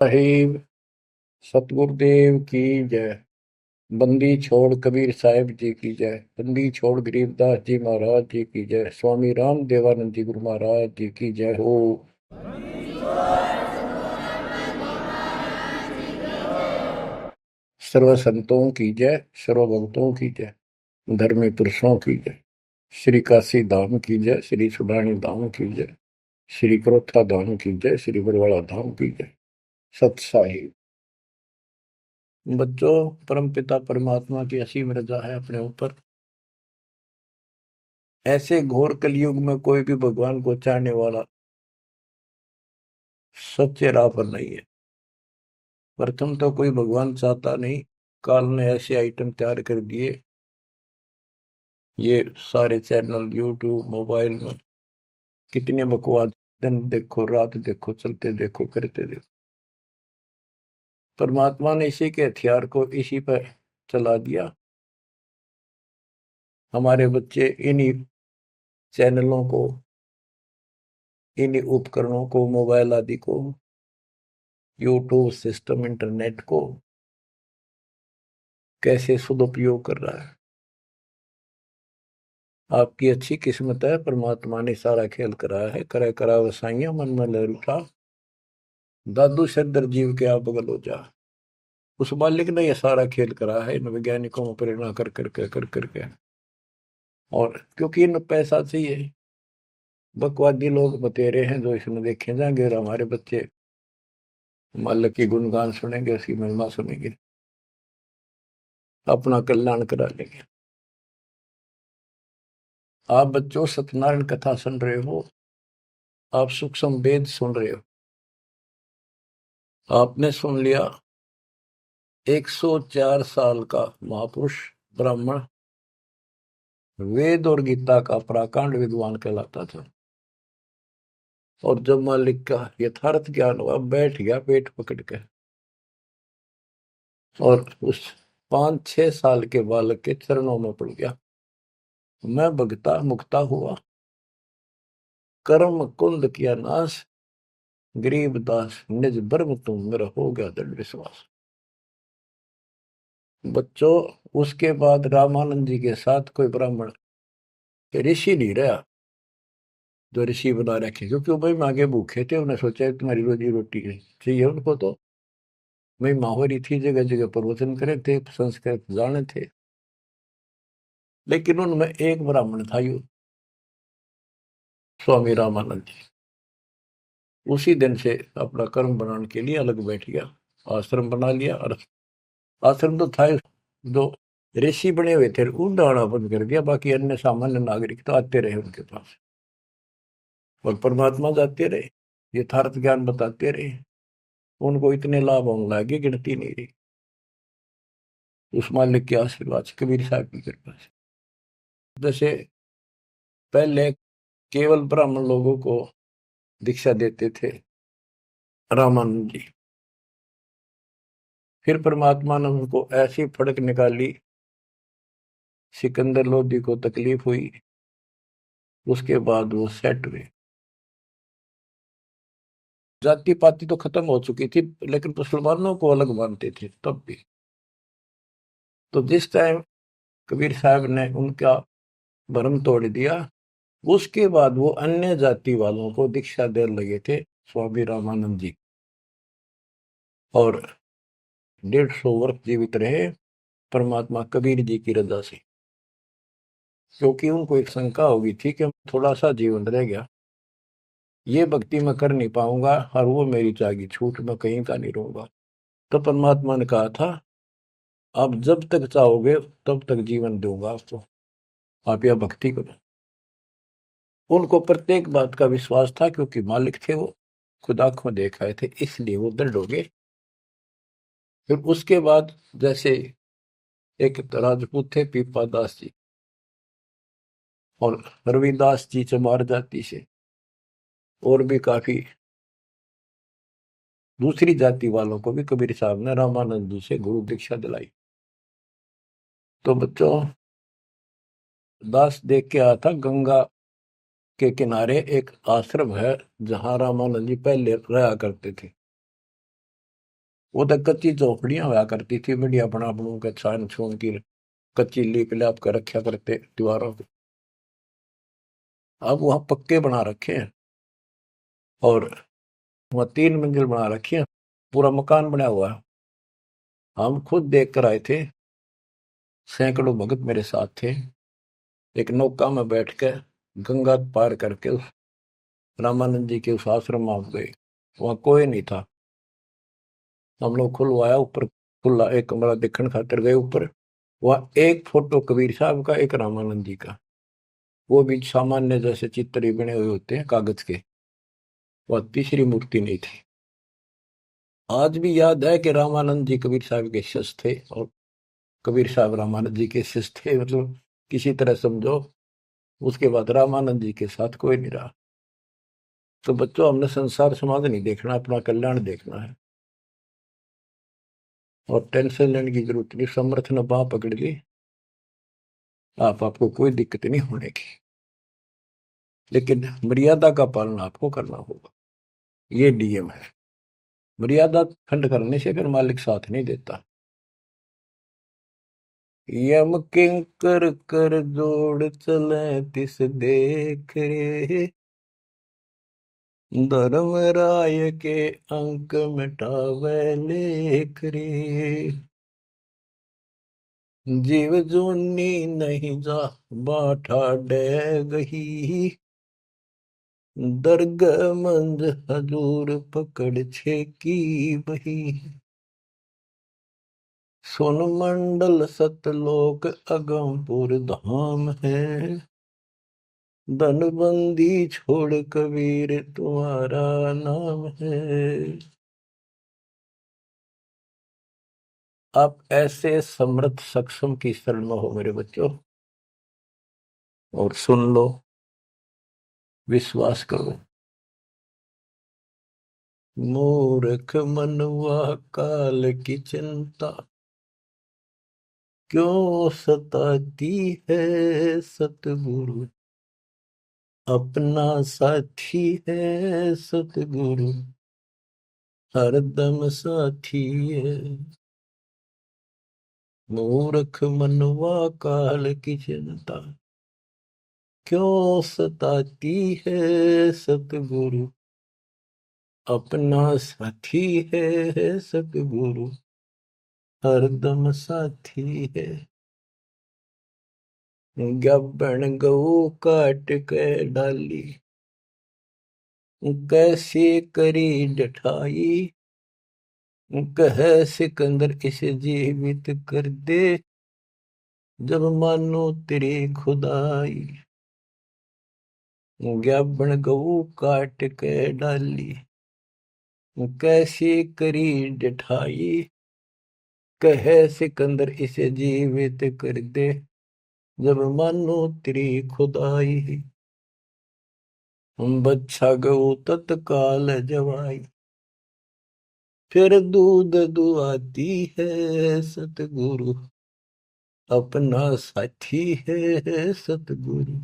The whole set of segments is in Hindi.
साहिब सतगुरुदेव की जय। बंदी छोड़ कबीर साहिब जी की जय। बंदी छोड़ गरीबदास जी महाराज जी की जय। स्वामी राम देवानंद जी गुरु महाराज जी की जय हो। सर्व संतों की जय, सर्व भक्तों की जय, धर्मी पुरुषों की जय। श्री काशी धाम की जय, श्री सुडानी धाम की जय, श्री क्रोथा धाम की जय, श्री बरवाड़ा धाम की जय। सत साहिब। बच्चों, परमपिता परमात्मा की असीम रजा है अपने ऊपर। ऐसे घोर कलयुग में कोई भी भगवान को चाहने वाला सच्चे राह पर नहीं है। प्रथम तो कोई भगवान चाहता नहीं। काल ने ऐसे आइटम तैयार कर दिए, ये सारे चैनल यूट्यूब मोबाइल में कितने बकवास, दिन देखो रात देखो चलते देखो करते देखो। परमात्मा ने इसी के हथियार को इसी पर चला दिया। हमारे बच्चे इन्हीं चैनलों को, इन्हीं उपकरणों को, मोबाइल आदि को, यूट्यूब सिस्टम, इंटरनेट को कैसे सदुपयोग कर रहा है। आपकी अच्छी किस्मत है, परमात्मा ने सारा खेल कराया है। करे करा वसाइया मन में लहर उठा, दादू सदर जीव के आप बगल हो जा। उस मालिक ने यह सारा खेल करा है इन वैज्ञानिकों में प्रेरणा कर करके कर करके। और क्योंकि इन पैसा चाहिए, बकवादी लोग बतेरे हैं जो इसमें देखे जाएंगे, और हमारे बच्चे मालिक की गुणगान सुनेंगे, उसकी महिमा सुनेंगे, अपना कल्याण करा लेंगे। आप बच्चों सत्यनारायण कथा सुन रहे हो, आप सूक्ष्म वेद सुन रहे हो। आपने सुन लिया 104 साल का महापुरुष ब्राह्मण, वेद और गीता का प्राकांड विद्वान कहलाता था। और जब मालिक का यथार्थ ज्ञान हुआ, बैठ गया पेट पकड़ के, और उस 5-6 साल के बालक के चरणों में पड़ गया। मैं भगता मुक्ता हुआ, कर्म कुंद किया नाश, गरीब दास निज ब्रह्म तुम, मेरा हो गया दृढ़ विश्वास। बच्चों, उसके बाद रामानंद जी के साथ कोई ब्राह्मण ऋषि नहीं रहा जो ऋषि बना रखे, क्योंकि वो भाई मांगे भूखे थे। उन्हें सोचा तुम्हारी रोजी रोटी चाहिए उनको, तो भाई माहौरी थी, जगह जगह प्रवचन करे थे, संस्कृत जाने थे। लेकिन उनमें एक ब्राह्मण था, यू स्वामी रामानंद जी। उसी दिन से अपना कर्म बनाने के लिए अलग बैठ गया, आश्रम बना लिया। और आश्रम तो था जो ऋषि बने हुए थे, उन आना बंद कर दिया। बाकी अन्य सामान्य नागरिक तो आते रहे उनके पास, और परमात्मा जाते रहे, यथार्थ ज्ञान बताते रहे। उनको इतने लाभ होने लगे, गिनती नहीं रही। उस मालिक के आशीर्वाद से, कबीर साहब की कृपा से। जैसे पहले केवल ब्राह्मण लोगों को दीक्षा देते थे रामानंद जी, फिर परमात्मा ने उनको ऐसी फड़क निकाली, सिकंदर लोधी को तकलीफ हुई, उसके बाद वो सेट हुए। जाति पाति तो खत्म हो चुकी थी, लेकिन मुसलमानों को अलग मानते थे तब भी। तो जिस टाइम कबीर साहब ने उनका भरम तोड़ दिया, उसके बाद वो अन्य जाति वालों को दीक्षा देने लगे थे स्वामी रामानंद जी, और 150 वर्ष जीवित रहे परमात्मा कबीर जी की रजा से। क्योंकि उनको एक शंका होगी थी कि थोड़ा सा जीवन रह गया, ये भक्ति मैं कर नहीं पाऊंगा, और वो मेरी जागी छूट, मैं कहीं का नहीं रहूंगा। तो परमात्मा ने कहा था, आप जब तक चाहोगे तब तक जीवन दूंगा आपको, आप यह भक्ति करो। उनको प्रत्येक बात का विश्वास था, क्योंकि मालिक थे वो, खुद आंखों देख आए थे, इसलिए वो दृढ़ हो गए। फिर उसके बाद जैसे एक राजपूत थे पीपा दास जी, और रविदास जी चमार जाति से, और भी काफी दूसरी जाति वालों को भी कबीर साहब ने रामानंद जी से गुरु दीक्षा दिलाई। तो बच्चों, दास देख के आया था, गंगा के किनारे एक आश्रम है जहां रामानंद जी पहले रहा करते थे। वो तो कच्ची झोपड़ियां हुआ करती थी, बढ़िया बना बनू के छान छून की कच्ची लीप लाप कर रखा करते दीवारों पे। अब वहां पक्के बना रखे हैं, और वहां 3 मंजिल बना रखी है, पूरा मकान बना हुआ है। हम खुद देख कर आए थे, सैकड़ों भगत मेरे साथ थे। एक नौका में बैठ के गंगा पार करके उस रामानंद जी के उस आश्रम में आप गए। वहां कोई नहीं था। हम लोग खुलवाया ऊपर, खुला एक कमरा देखने खातिर गए ऊपर। वहां एक फोटो कबीर साहब का, एक रामानंद जी का, वो भी सामान्य जैसे चित्र ही बने हुए होते हैं कागज के। वह तीसरी मूर्ति नहीं थी। आज भी याद है कि रामानंद जी कबीर साहब के शिष्य थे, और कबीर साहब रामानंद जी के शिष्य थे, मतलब किसी तरह समझो। उसके बाद रामानंद जी के साथ कोई नहीं रहा। तो बच्चों, हमने संसार समाज नहीं देखना, अपना कल्याण देखना है। और टेंशन लेने की जरूरत नहीं। समर्थ ने बाह पकड़ ली, आपको कोई दिक्कत नहीं होने की। लेकिन मर्यादा का पालन आपको करना होगा, ये नियम है। मर्यादा खंड करने से फिर मालिक साथ नहीं देता। यम किंकर कर जोड़ चले तिस देख रे, धर्म राय के अंक मिटावे लेख रे। जीव जूनी नहीं जा बाठा डे गही, दर्ग मंद हजूर पकड़ छे की बही। सोन मंडल सतलोक अगमपुर धाम है, धनबंदी छोड़ कबीर तुम्हारा नाम है। आप ऐसे समर्थ सक्षम की शरण में हो मेरे बच्चों, और सुन लो, विश्वास करो। मूर्ख मनवा काल की चिंता, क्यों सताती है सतगुरु, अपना साथी है सतगुरु, हरदम साथी है। मूर्ख मनवा काल की चिंता, क्यों सताती है सतगुरु, अपना साथी है सतगुरु, हरदम साथी है। गब्बन गऊ काट के डाली, कैसे करी डठाई, कह सिकंदर इसे जीवित कर दे, जब मानो तेरी खुदाई। गब्बन गऊ काट के डाली, कैसे करी डठाई, कह सिकंदर इसे जीवित कर दे, जब मानो तेरी खुदाई। बच्छा गऊ तत्काल जवाई, फिर दूध दुआती है सतगुरु, अपना साथी है सतगुरु,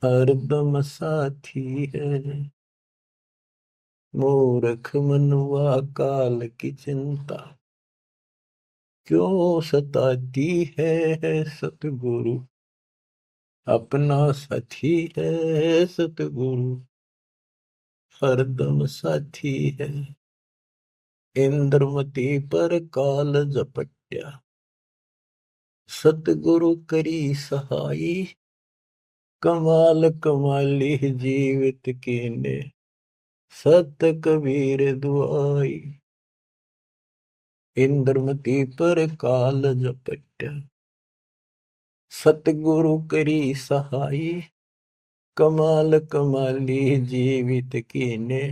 हरदम साथी है। मूर्ख मनवा काल की चिंता, क्यों सताती है सतगुरु, अपना साथी है सतगुरु, हरदम साथी है। इंद्रमती पर काल झपट्या, सतगुरु करी सहाई, कमाल कमाली जीवित कीने, सत कबीर दुआई। इंद्रमती पर काल झपट्या, सतगुरु करी सहाई, कमाल कमाली जीवित कीने,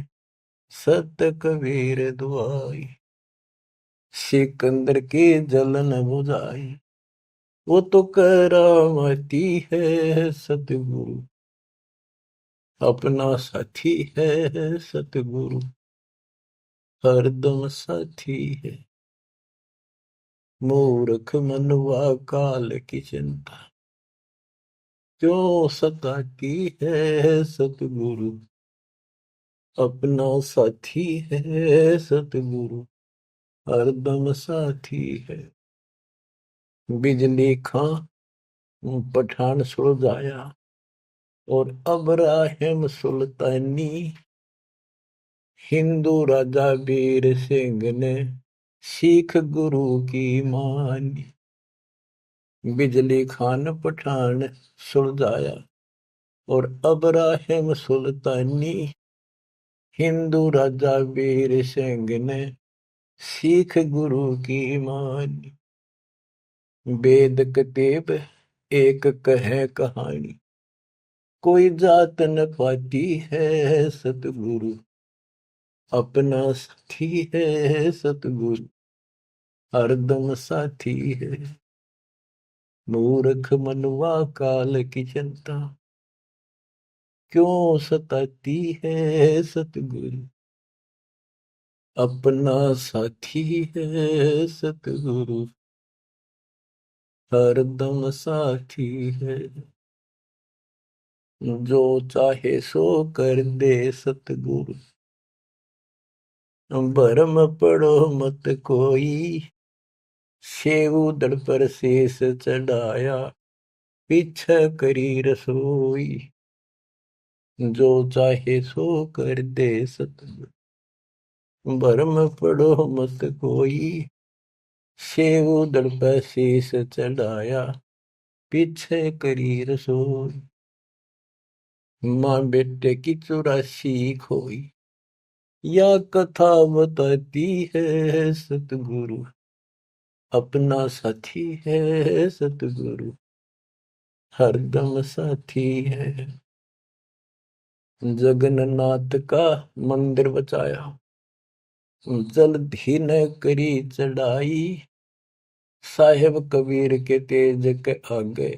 सत कबीर दुआई। सिकंदर की जलन बुझाई, वो तो करामती है सतगुरु, अपना साथी है सतगुरु, हरदम साथी है। मूर्ख मनवा काल की चिंता, क्यों सताती है सतगुरु, अपना साथी है सतगुरु, हरदम साथी है। बिजली खां पठान सुलझाया, और अब्राहिम सुल्तानी, हिंदू राजा वीर सिंह ने सिख गुरु की मानी। बिजली खान पठान सुलझाया, और अब्राहिम सुल्तानी, हिंदू राजा वीर सिंह ने सिख गुरु की मानी। वेद कतेब एक कहे कहानी, कोई जात न पाती है सतगुरु, अपना साथी है सतगुरु, हरदम साथी है। मूर्ख मनुआ काल की चिंता, क्यों सताती है सतगुरु, अपना साथी है सतगुरु, हरदम साथी है। जो चाहे सो कर दे सतगुरु, भरम पड़ो मत कोई, सेव दड़ पर शेष चढ़ाया, पीछे करी रसोई। जो चाहे सो कर दे सतगुरु, भरम पड़ो मत कोई, सेव दड़ पर शेष चढ़ाया, पीछे करी रसोई। माँ बेटे की 84 खोई, या कथा बताती है सतगुरु, अपना साथी है सतगुरु, हरदम साथी है। जगन्नाथ का मंदिर बचाया, जल्दी न करी चढ़ाई, साहेब कबीर के तेज के आगे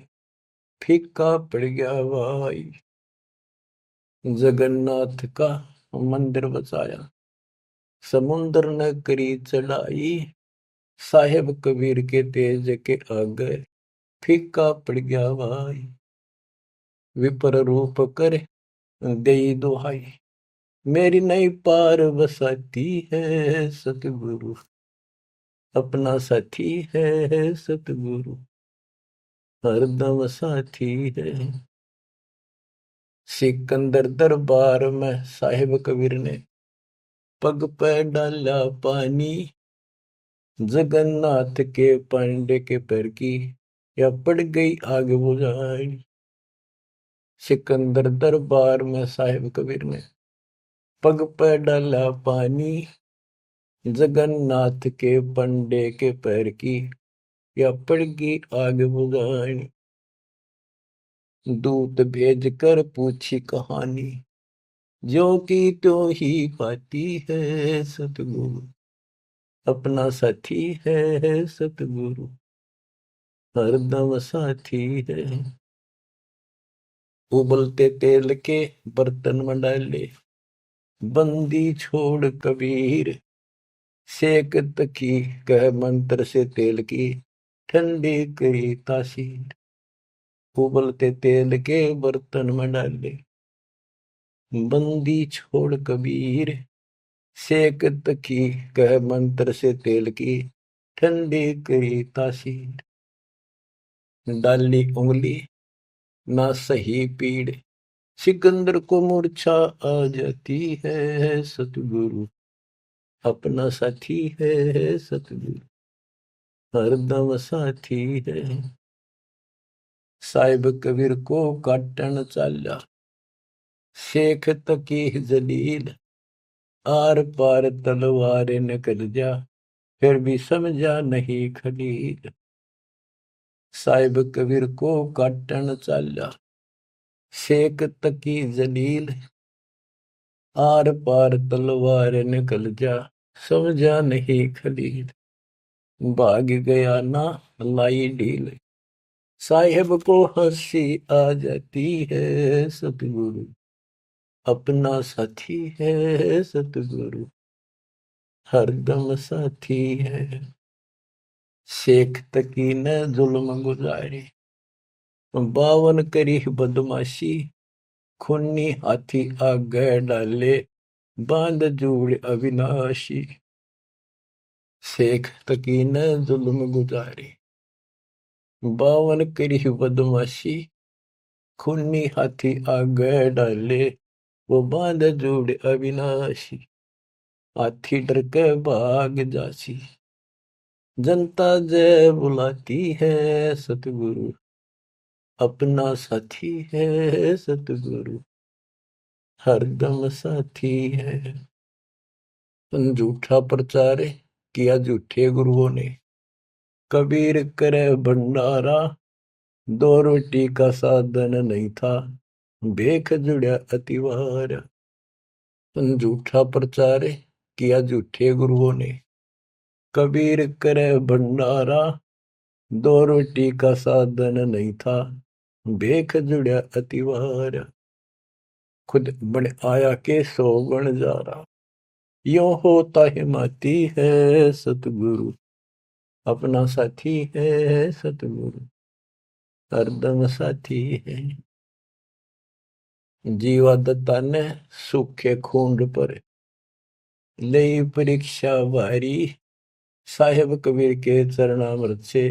फीका पड़ गया भाई। जगन्नाथ का मंदिर बचाया, समुद्र न करी चढ़ाई, साहेब कबीर के तेज के आगे फीका पड़ गया भाई। विपर रूप कर दे दुहाई, मेरी नई पार बसाती है सतगुरु, अपना साथी है सतगुरु, हरदम साथी है। सिकंदर दरबार में साहिब कबीर ने पग पे डाला पानी, जगन्नाथ के पांडे के पैर की या पड़ गई आग बुझाई। सिकंदर दरबार में साहिब कबीर ने पग पे डाला पानी, जगन्नाथ के पंडे के पैर की या पड़ गई आग बुझाई। दूत भेज कर पूछी कहानी, जो की त्यों ही पाती है सतगुरु, अपना साथी है सतगुरु, हरदम साथी है। उबलते तेल के बर्तन में डाले, बंदी छोड़ कबीर, सेक तकी कह मंत्र से तेल की, ठंडी करी तासीर। उबलते तेल के बर्तन में डाले, बंदी छोड़ कबीर, सेक तकी कह मंत्र से तेल की, ठंडी करी तासीर। डाली उंगली ना सही पीड़, सिकंदर को मूर्छा आ जाती है सतगुरु, अपना साथी है सतगुरु, हरदम साथी है। साहिब कबीर को काटन चाला, शेख तकी जलील, आर पार तलवार निकल जा, फिर भी समझा नहीं खलील। साहिब कबीर को काटन चाला, शेख तकी जलील, आर पार तलवार निकल जा, समझा नहीं खलील। भाग गया ना लाई ढील, साहेब को हंसी आ जाती है सतगुरु, अपना साथी है सतगुरु, हरदम साथी है। शेख तकी ने जुल्म गुजारी, 52 करी बदमाशी, खूनी हाथी आगे डाले, बांध जोड़ अविनाशी, शेख तकी न जुल्म गुजारे, बावन करी बदमाशी, खूनी हाथी आगे डाले, वो बांध जोड़ अविनाशी, हाथी डर के भाग जासी, जनता जय बुलाती है सतगुरु, अपना साथी है सतगुरु, हरदम साथी है। झूठा प्रचार किया झूठे गुरुओं ने, कबीर करे भंडारा, दो रोटी का साधन नहीं था, भेख जुड़ा अतिवार। झूठा प्रचार किया झूठे गुरुओं ने, कबीर करे भंडारा, दो रोटी का साधन नहीं था, भेख जुड़ा अतिवार। खुद बन आया के सो बन जा रहा, यो होता हिमाती है सतगुरु, अपना साथी है सतगुरु, हरदम साथी है। जीवा दत्ता ने सूखे खूंड पर लई परीक्षा भारी, साहेब कबीर के चरणामृत से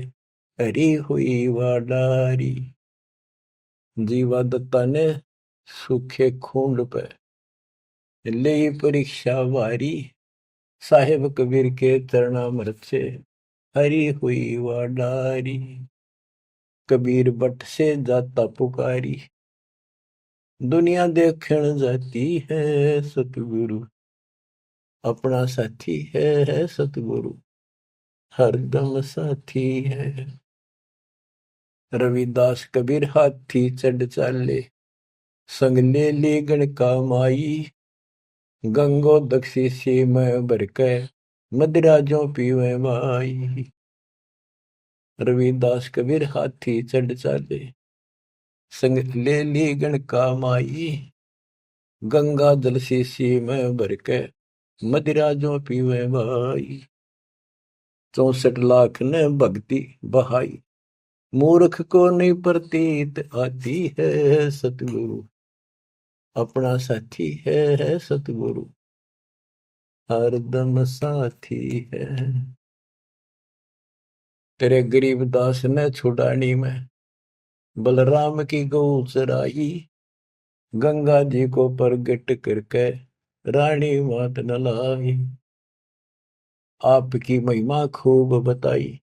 हरी हुई वाडारी। जीवा दत्ता ने सूखे खूंड पर लई परीक्षा भारी, साहेब कबीर के चरणामृत से हरी हुई वाडारी। कबीर बट से जाता पुकारी, दुनिया देखण जाती है सतगुरु, अपना साथी है सतगुरु, हरदम साथी है। रविदास कबीर हाथी चढ़ चाले, संग ले ली गणका माई, गंगो दक्षी सी में भर के, मदिरा जो पीवे माई। रविदास कबीर हाथी चढ़ चाले, संग ले ली गणका माई, गंगा जल शीशी में भर के, मदिरा जो पीवे भाई। 64 लाख ने भक्ति बहाई, मूर्ख को नहीं प्रतीत आती है सतगुरु, अपना साथी है सतगुरु, हरदम साथी है। तेरे गरीबदास ने छुड़ानी में बलराम की गौ चराई, गंगा जी को प्रगट करके रानी मात न लाई। आपकी महिमा खूब बताई,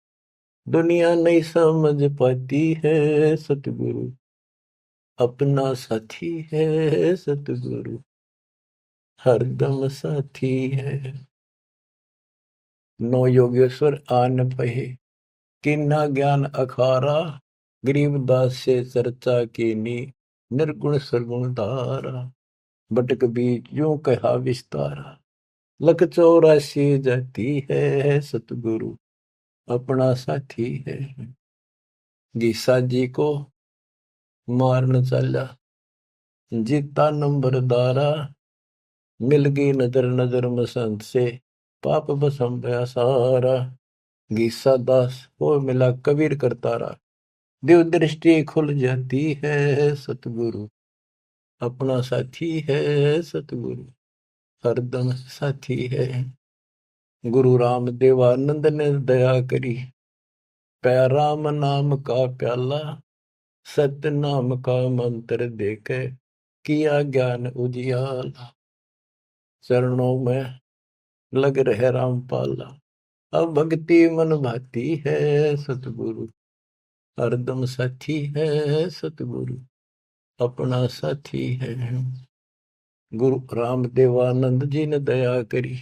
दुनिया नहीं समझ पाती है सतगुरु, अपना साथी है सतगुरु, हरदम साथी है। नो योगेश्वर आन पहे, किन्ना ज्ञान अखारा, गरीबदास से चर्चा कीनी, निर्गुण सरगुण धारा। बटक बीच यूं कहा विस्तारा, लख 84 जाती है सतगुरु, अपना साथी है। गीसा जी को मारन चला, जीता नंबरदारा, मिल गई नजर नजर मसंत से, पाप बसम गया सारा। गीसा दास को मिला कबीर करतारा, दिव दृष्टि खुल जाती है सतगुरु, अपना साथी है सतगुरु, हरदम साथी है। गुरु राम देवानंद ने दया करी, पै राम नाम का प्याला, सत्य नाम का मंत्र देके, किया ज्ञान उजियाला। चरणों में लग रहे रामपाला, अब भक्ति मन भाती है सतगुरु, हरदम साथी है सतगुरु, अपना साथी है। गुरु राम देवानंद जी ने दया करी,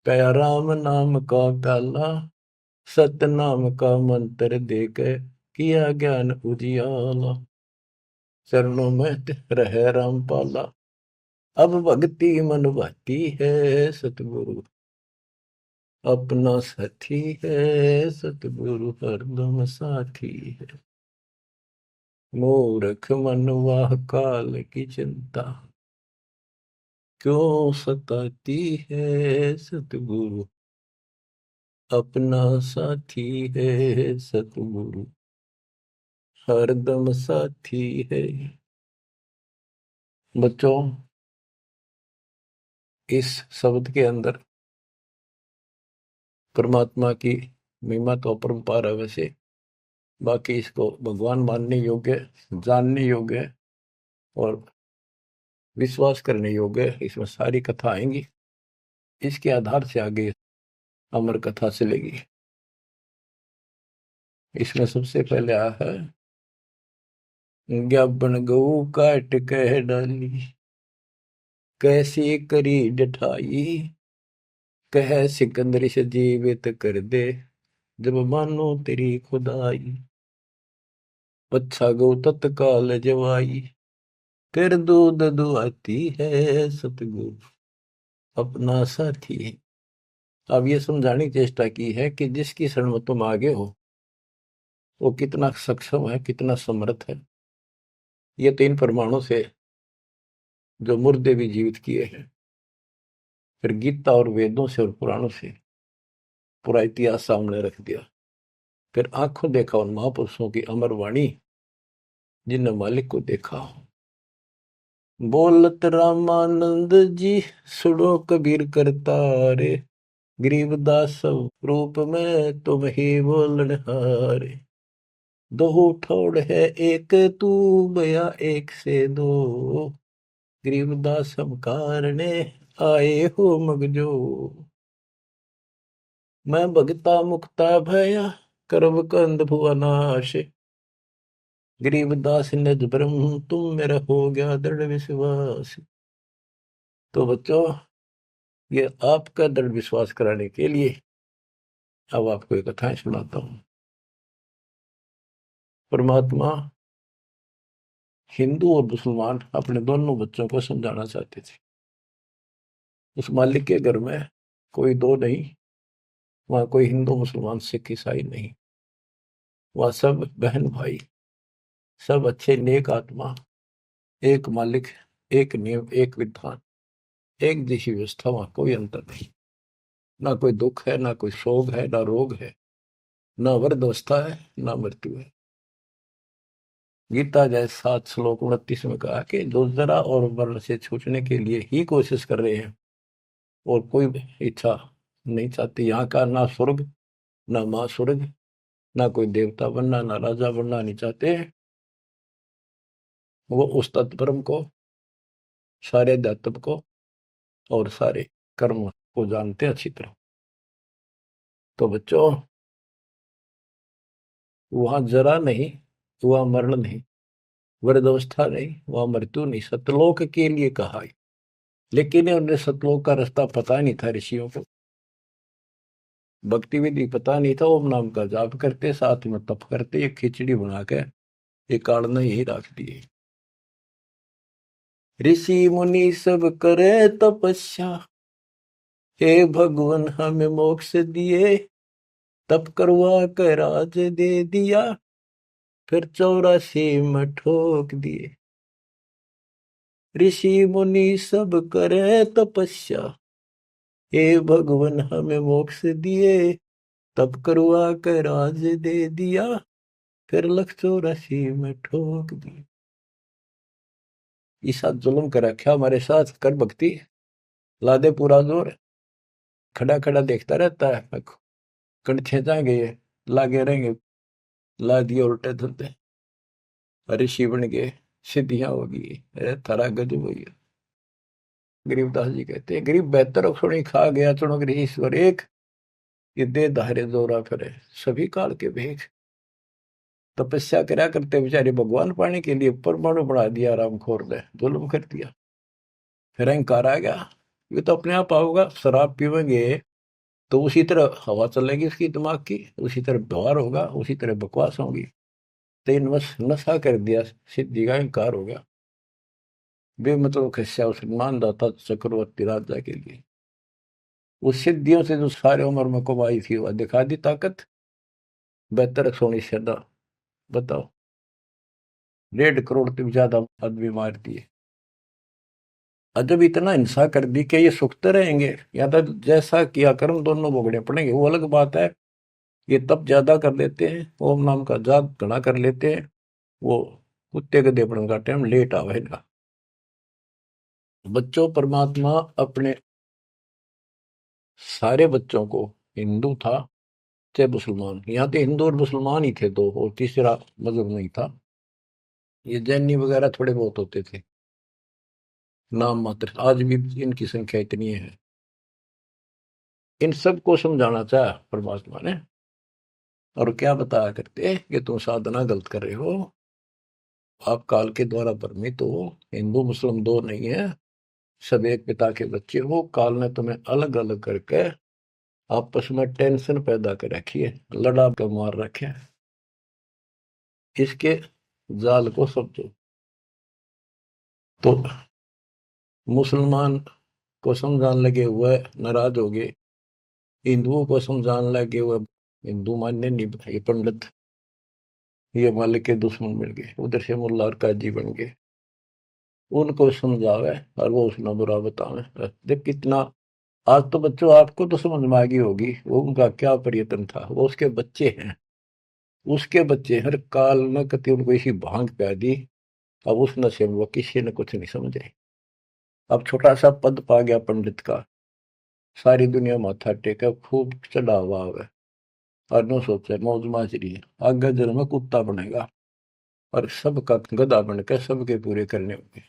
पया राम नाम का प्याला, सत्य नाम का मंत्र देके, किया ज्ञान उजियाला। चरणों में रहे रामपाला, अब भक्ति मन भाती है सतगुरु, अपना साथी है सतगुरु, हरदम साथी है। मूर्ख मनवा काल की चिंता, क्यों सताती है सतगुरु, अपना साथी है सतगुरु, हरदम साथी है। बच्चों, इस शब्द के अंदर परमात्मा की महिमा तो अपरंपार है वैसे, बाकी इसको भगवान मानने योग्य, जानने योग्य और विश्वास करने योग्य, इसमें सारी कथा आएंगी। इसके आधार से आगे अमर कथा चलेगी। इसमें सबसे पहले आया है, ज्ञापन गऊ काट कह डाली, कैसी करी डठाई, कह सिकंदर से जीवित कर दे, जब मानो तेरी खुदाई, अच्छा गौ तत्काल जवाई, फिर दूध दुआती है सतगुरु अपना साथी। अब ये समझाने की चेष्टा की है कि जिसकी शरण में तुम आगे हो वो कितना सक्षम है, कितना समर्थ है। ये 3 परमाणु से जो मुर्दे भी जीवित किए हैं, फिर गीता और वेदों से और पुराणों से पूरा इतिहास सामने रख दिया, फिर आंखों देखा उन महापुरुषों की अमर वाणी जिनने मालिक को देखा। बोलत रामानंद जी सुनो कबीर करता रे, गरीबदास रूप में तुम ही बोलन हारे, दो ठोड़ है एक तू बया एक से दो, गरीबदास हम कारणे आए हो मगजो, मैं भगता मुक्ता भया करब कंद भुवनाश, गरीबदास निज ब्रह्म तुम मेरा हो गया दृढ़ विश्वास। तो बच्चों, ये आपका दृढ़ विश्वास कराने के लिए अब आपको एक कथाएं सुनाता हूं। परमात्मा हिंदू और मुसलमान अपने दोनों बच्चों को समझाना चाहते थे। उस मालिक के घर में कोई दो नहीं, वहां कोई हिंदू मुसलमान सिख ईसाई नहीं, वह सब बहन भाई, सब अच्छे नेक आत्मा, एक मालिक, एक नियम, एक विधान, एक जैसी व्यवस्था, वहां कोई अंतर नहीं। ना कोई दुख है, ना कोई शोक है, ना रोग है, ना वृद्धावस्था है, ना मृत्यु है। गीता जय 7 श्लोक 29 में कहा कि जो जरा और वर्ण से छूटने के लिए ही कोशिश कर रहे हैं और कोई इच्छा नहीं चाहती, यहाँ का ना स्वर्ग ना माँ स्वर्ग, ना कोई देवता बनना ना राजा बनना नहीं चाहते हैं, वो उस तत्परम को, सारे अध्यात्म को और सारे कर्म को जानते अच्छी तरह। तो बच्चों, वहां जरा नहीं, वहां मरण नहीं, वृद्धावस्था नहीं, वहां मृत्यु नहीं, सतलोक के लिए कहा है। लेकिन उन्हें सतलोक का रास्ता पता नहीं था ऋषियों को, भक्ति विधि पता नहीं था। ओम नाम का जाप करते, साथ में तप करते, एक खिचड़ी बना के एक काढ़ यही रख दिए। ऋषि मुनि सब करे तपस्या, हे भगवान हमें मोक्ष दिए, तप करवा कर राज दे दिया, फिर 84 में ठोक दिए। ऋषि मुनि सब करे तपस्या, हे भगवान हमें मोक्ष दिए, तप करवा कर राज दे दिया, फिर 184 में ठोक दिए। ईसा जुल्म कर रखा हमारे साथ, कर भक्ति, ला दे पूरा जोर, खड़ा खड़ा देखता रहता है, कंठे जाएंगे, लागे रहेंगे, ला दिए उल्टे धंधे, ऋषि बन गए, सिद्धियां होगी, अरे थारा गजब हुई। गरीबदास जी कहते हैं, गरीब बेहतर अक्षणी खा गया चुनो ईश्वर एक, ये दे धारे जोरा फिरे सभी काल के भेख। तपस्या करा करते बेचारे भगवान पाने के लिए परमाणु बढ़ा दिया, आराम खोर ने जुल्म कर दिया, फिर अहंकार आ गया, ये तो अपने आप आओगा। शराब पीवेंगे तो उसी तरह हवा चलेगी उसकी दिमाग की, उसी तरह व्यवहार होगा, उसी तरह बकवास होगी। तीन बस नशा कर दिया, सिद्धि का अहंकार हो गया, बेमतलब खस्या उस मानदाता चक्रवर्ती राजा के लिए। उस सिद्धियों से जो सारे उम्र में कमाई थी वह दिखा दी ताकत, बेहतर सोनी सदा। बताओ, 1.5 करोड़ से ज्यादा आदमी मार दिए। जब इतना हिंसा कर दी कि ये सुखते रहेंगे या तो जैसा किया कर्म दोनों भोगने पड़ेंगे, वो अलग बात है। ये तप ज्यादा कर लेते हैं, ओम नाम का जाप घना कर लेते हैं, वो कुत्ते के देपड़न का टाइम लेट आवेगा। बच्चों, परमात्मा अपने सारे बच्चों को, हिंदू था चाहे मुसलमान, यहाँ तो हिंदू और मुसलमान ही थे दो, और तीसरा मजहब नहीं था। ये जैनी वगैरह थोड़े बहुत होते थे, नाम मात्र, आज भी इनकी संख्या इतनी है। इन सबको समझाना चाहा परमात्मा ने, और क्या बताया करते कि तुम साधना गलत कर रहे हो, आप काल के द्वारा भ्रमित हो, हिंदू मुस्लिम दो नहीं है, सब एक पिता के बच्चे हो, काल ने तुम्हें अलग अलग करके आपस में टेंशन पैदा कर रखी है, लड़ा के मार रखे है। इसके जाल को समझो। तो मुसलमान को समझाने लगे हुए नाराज हो गए, हिंदुओं को समझाने लगे हुए हिंदू मानने नहीं, ये पंडित, ये मालिक के दुश्मन मिल गए, उधर से मुल्ला और काजी बन गए, उनको समझावे और वो उसना बुरा बतावे। देख कितना, आज तो बच्चों आपको तो समझ में आ गई होगी वो उनका क्या प्रयत्न था, वो उसके बच्चे हैं, उसके बच्चे हर काल न कति उनको इसी भांग पै दी। अब उस नशे में वो किसी ने कुछ नहीं समझे। अब छोटा सा पद पा गया पंडित का, सारी दुनिया माथा टेका, खूब चढ़ा हुआ है, और नो सोचे मौज माजरी है, आगे जन्म में कुत्ता बनेगा और सबका गधा बनकर सबके पूरे करने होंगे।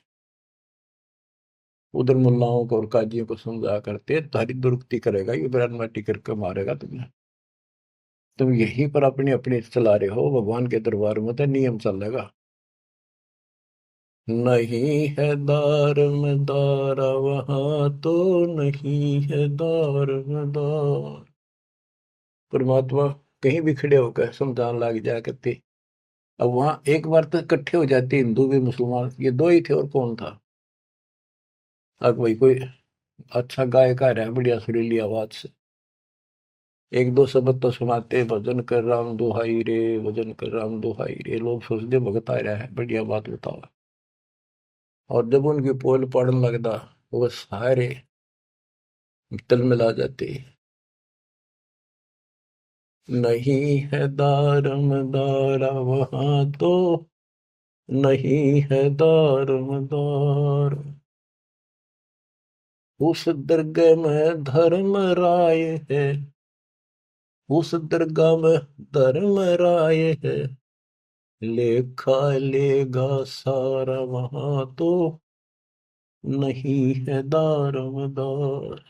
उधर मुल्लाओं को और काजियों को समझा करते तारी दुरुक्ति करेगा, ये बयान माटी करके मारेगा तुम्हें, तुम यहीं पर अपनी अपनी चला रहे हो, भगवान के दरबार में तो नियम चलेगा। नहीं है दार में दारा वहां तो, नहीं है दार में दार। परमात्मा कहीं भी खड़े होकर समझाने लग जाया करते। अब वहां एक बार तो इकट्ठे हो जाते हिंदू भी मुसलमान, ये दो ही थे और कौन था। अब भाई कोई अच्छा गायक आ रहा है बढ़िया सुरीली आवाज से, एक दो शब्द तो सुनाते, भजन कर राम दुहाई रे, भजन कर राम दुहाई रे, लोग सोचते भगत आ रहा है, बढ़िया बात बताओ। और जब उनकी पोल पड़ने लगता, वो सारे तल मिला जाते। नहीं है दारम दारा वहां तो, नहीं है दारम दार। उस दरगाह में धर्म राय है, उस दरगाह में धर्म राय है, लेखा लेगा सारा वहां तो, नहीं है दारोमदार।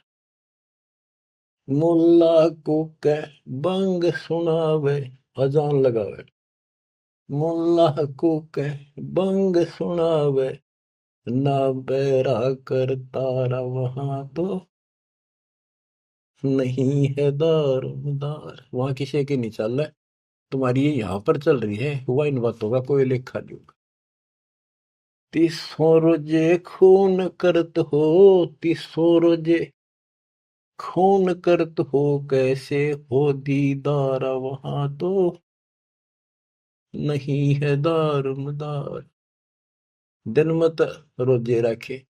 मुल्ला को कह बंग सुनावे, अजान लगावे, मुल्ला को कह बंग सुनावे, ना बैरा कर तारा वहां तो, नहीं है दारोमदार। वहां किसी की नहीं चल रहा है, तुम्हारी ये यहाँ पर चल रही है, हुआ इन बातों का कोई लेखा नहीं होगा। तीसों रोजे खून करत हो, तीसों रोजे खून करत हो, कैसे हो दीदार वहां तो, नहीं है दारुमदार। दिन मत रोजे रखे,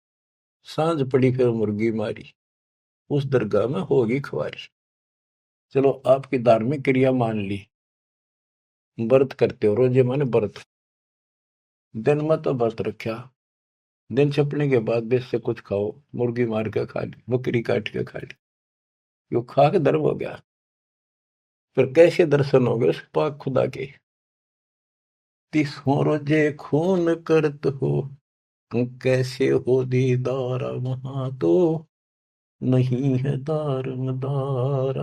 सांझ पड़ी फिर मुर्गी मारी, उस दरगाह में होगी खुआरी। चलो आपकी धार्मिक क्रिया मान ली, व्रत करते हो, रोजे माने व्रत, दिन मत व्रत रखा, दिन छपने के बाद बेच से कुछ खाओ, मुर्गी मार के खा ली, बकरी काट के खा ली, यो खा के धर्म हो गया। फिर कैसे दर्शन हो गए उस पाक खुदा के। तीसों रोजे खून करत हो, कैसे हो दीदार वहां तो, नहीं है दारमदार।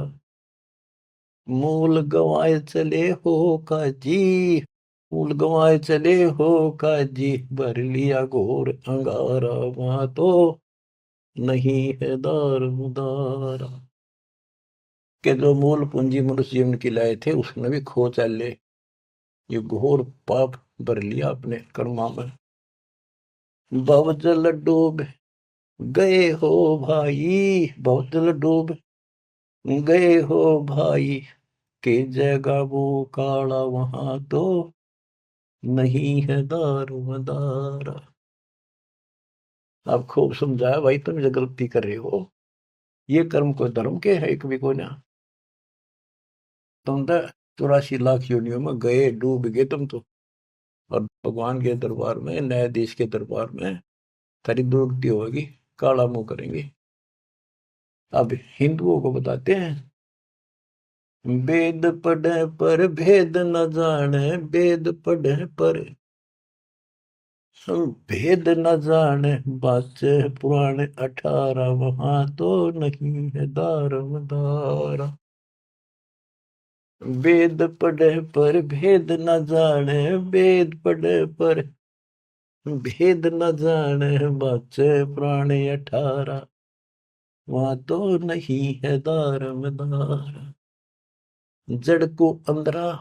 मूल गंवाए चले हो काजी, मूल गंवाए चले हो काजी, भर लिया घोर अंगारा वहां तो, नहीं है दारमदार। के जो मूल पूंजी मनुष्य जीवन की लाए थे उसने भी खो चले, ये घोर पाप भर लिया अपने कर्मा में। भवजल डूब गए हो भाई, भवजल डूब गए हो भाई, के जगह वो काला वहां तो, नहीं है दारोमदार। आप खूब समझाया भाई, तुम ये गलती कर रहे हो, ये कर्म को धर्म के है एक भी को ना, तुम तो 84 लाख योनियों में गए, डूब गए तुम तो, और भगवान के दरबार में, न्यायाधीश के दरबार में थारी दुर्गति होगी, काला मुंह करेंगे। अब हिंदुओं को बताते हैं, वेद पढ़े पर भेद न जाने, वेद पढ़े पर भेद न जाने, बाचे पुराने 18, वहां तो नहीं है दारमदारा। वेद पढ़े पर भेद न जाने, वेद पढ़े पर भेद न जाने, बाचे पुराने 18, वहां तो नहीं है दारमदारा। जड़ को अंदरा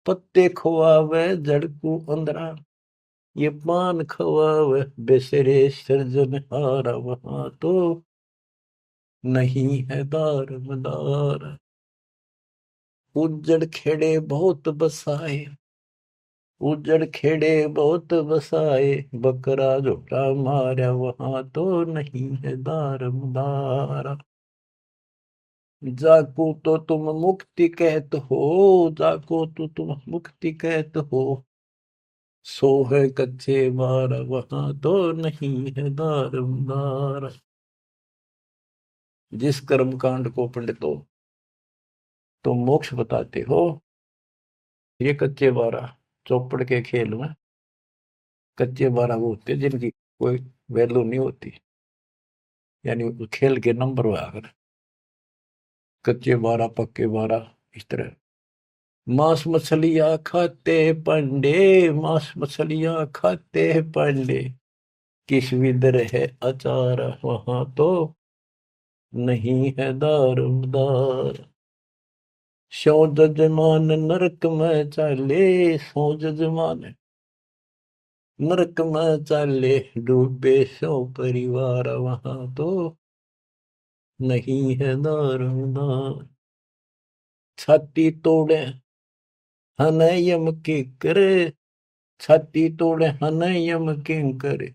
पत्ते खुआवे, जड़ को अंदरा ये पान खवावे, बेसरे सृजनहारा, वहां तो नहीं है दारमदार। उजड़ खेड़े बहुत बसाए, उजड़ खेड़े बहुत बसाए, बकरा झोटा मारा, वहां तो नहीं है दारमदार। जाको तो तुम मुक्ति कहत हो, जाको तो तुम मुक्ति कहत हो, सो है कच्चे बार, वहां तो नहीं है दारमदार। जिस कर्म कांड को पंडितो तुम मोक्ष बताते हो, ये कच्चे बारह चौपड़ के खेल में कच्चे बारह वो होते हैं जिनकी कोई वैल्यू नहीं होती, यानी खेल के नंबर हुआ अगर कच्चे बारह पक्के बारह इस तरह। मांस मछलियां खाते पंडे, मांस मछलियां खाते पंडे, किस विदर है अचार, वहां तो नहीं है दारमदार। सो जजमान नरक में चाले, सो जजमान नरक में चाले, डूबे सो परिवार, वहां तो नहीं है दारमदार। छाती तोड़े हन यम की करे, छाती तोड़े हन यम की करे,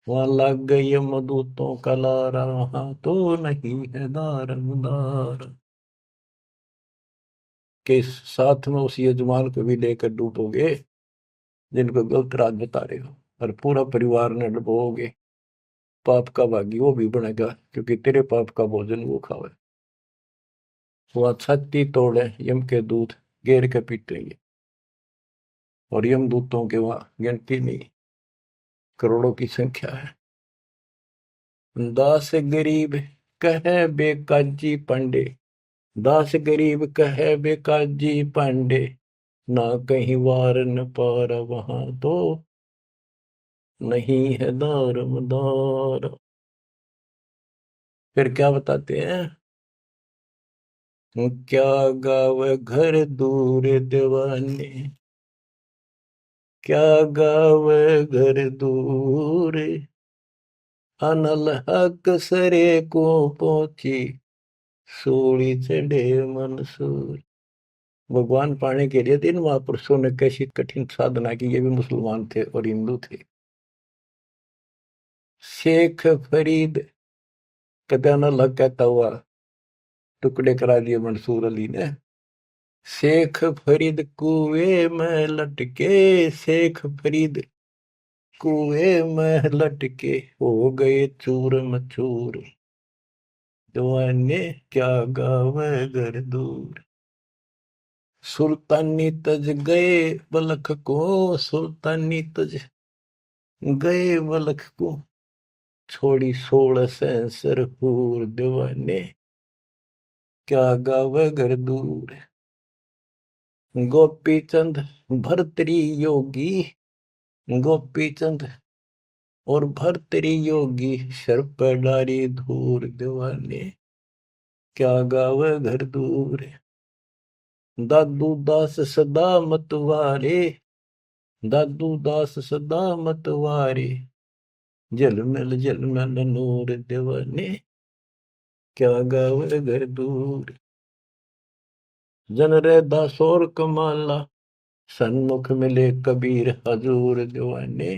वहां लग गई यमदूतों का लारा, वहां तो नहीं है दारमदार। के साथ में उस यजमान को भी लेकर डूबोगे जिनको गलत रात बता रहे हो, और पूरा परिवार ने डुबोगे, पाप का भागी वो भी बनेगा, क्योंकि तेरे पाप का भोजन वो खावे। वह छाती तोड़े यम के दूत घेर के पीटेंगे, और यम दूतों के वहां गिनती नहीं, करोड़ों की संख्या है। दास गरीब कहे बेकाजी पांडे, दास गरीब कहे बेकाजी पांडे, ना कहीं वार न पार, वहां तो नहीं है दारमदार। फिर क्या बताते हैं, क्या गावे घर दूर दीवाने, क्या गावे घर दूर, अनल हक सरे को पहुंची, सूली चढ़े मंसूर। भगवान पाने के लिए 3 महापुरुषों ने कैसी कठिन साधना की, ये भी मुसलमान थे और हिंदू थे। शेख फरीद कदानल हक कहता हुआ टुकड़े करा दिए मंसूर अली ने। शेख फरीद कुएं में लटके, शेख फरीद कुएं में लटके, हो गए चूर मचूर, दीवाने क्या गावे घर दूर। सुल्तानी तज गए बलख को, सुल्तानी तज गए बलख को, छोड़ी 16 हूर, दीवाने क्या गावे घर दूर। गोपी चंद भरतरी योगी, गोपी चंद और भरतरी योगी, सर पर डारी धूर, दीवाने क्या गावे घर दूर। दादू दास सदा मतवारे, दादू दास सदा मतवारे, जलमल नूर, दीवाने क्या गावे घर दूर। जन रे दासोर कमाला, सन्मुख मिले कबीर हजूर, दीवाने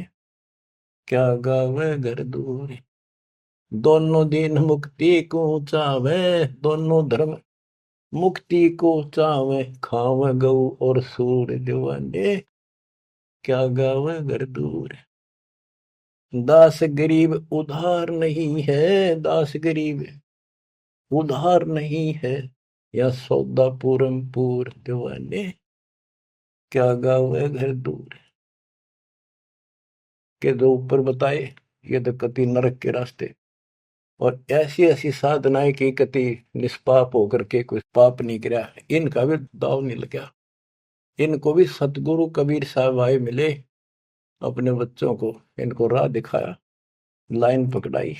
क्या गावे घर दूर। दोनों दिन मुक्ति को चावे, दोनों धर्म मुक्ति को चावे, खावे गऊ और सूर, दीवाने क्या गावे घर दूर। दास गरीब उधार नहीं है, दास गरीब उधार नहीं है या सौदा पूरम पूर, दीवाने क्या गावे घर दूर। के दो ऊपर बताए ये तो कति नरक के रास्ते, और ऐसी ऐसी साधनाएं की कति निष्पाप होकर के कुछ पाप नहीं किया, इनका भी दाव नहीं लगा। इनको भी सतगुरु कबीर साहब आए मिले, अपने बच्चों को इनको राह दिखाया, लाइन पकड़ाई,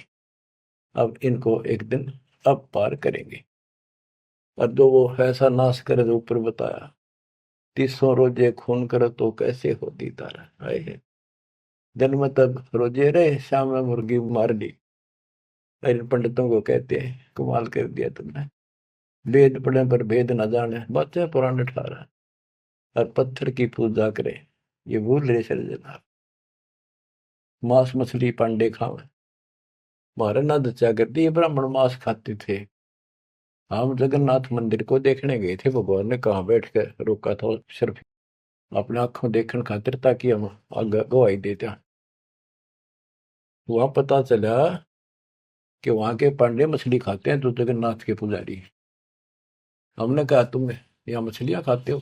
अब इनको एक दिन अब पार करेंगे। और जो वो ऐसा नाश करे जो ऊपर बताया, 300 रोजे खून करे तो कैसे हो दीदार, आए दिन में तब रोजे रहे, शाम में मुर्गी मार ली। इन पंडितों को कहते हैं कमाल कर दिया तुमने, वेद पढ़े पर भेद न जाने, बच्चे पुराने ठारा और पत्थर की पूजा करे, ये भूल रहे सर्जना। मांस मछली पांडे खावे, हमारे ना दचा करती, ये ब्राह्मण मांस खाते थे। हम जगन्नाथ मंदिर को देखने गए थे, भगवान ने कहाँ बैठ कर रोका था, सिर्फ अपने आंखों देखने खातिर, ताकि हम आगे गवाही देते। वहां पता चला कि वहां के पांडे मछली खाते हैं, तो जगन्नाथ के पुजारी। हमने कहा तुम यहाँ मछलियां खाते हो,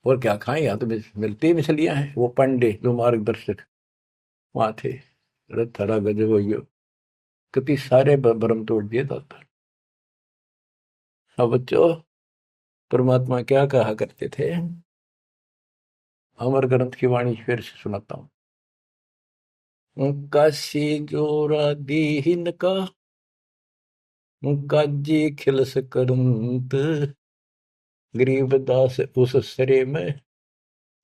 और क्या खाएं, यहाँ तो मिलती ही मछलियां हैं। वो पंडे जो मार्गदर्शक वहां थे, अरे थोड़ा गजब हो गयो, कितनी सारे भरम तोड़ दिए था। अब बच्चों, परमात्मा क्या कहा करते थे, अमर ग्रंथ की वाणी फिर से सुनाता हूँ। काशी जोरा दीन का काजी खिलस करंत, गरीबदास उस सरे में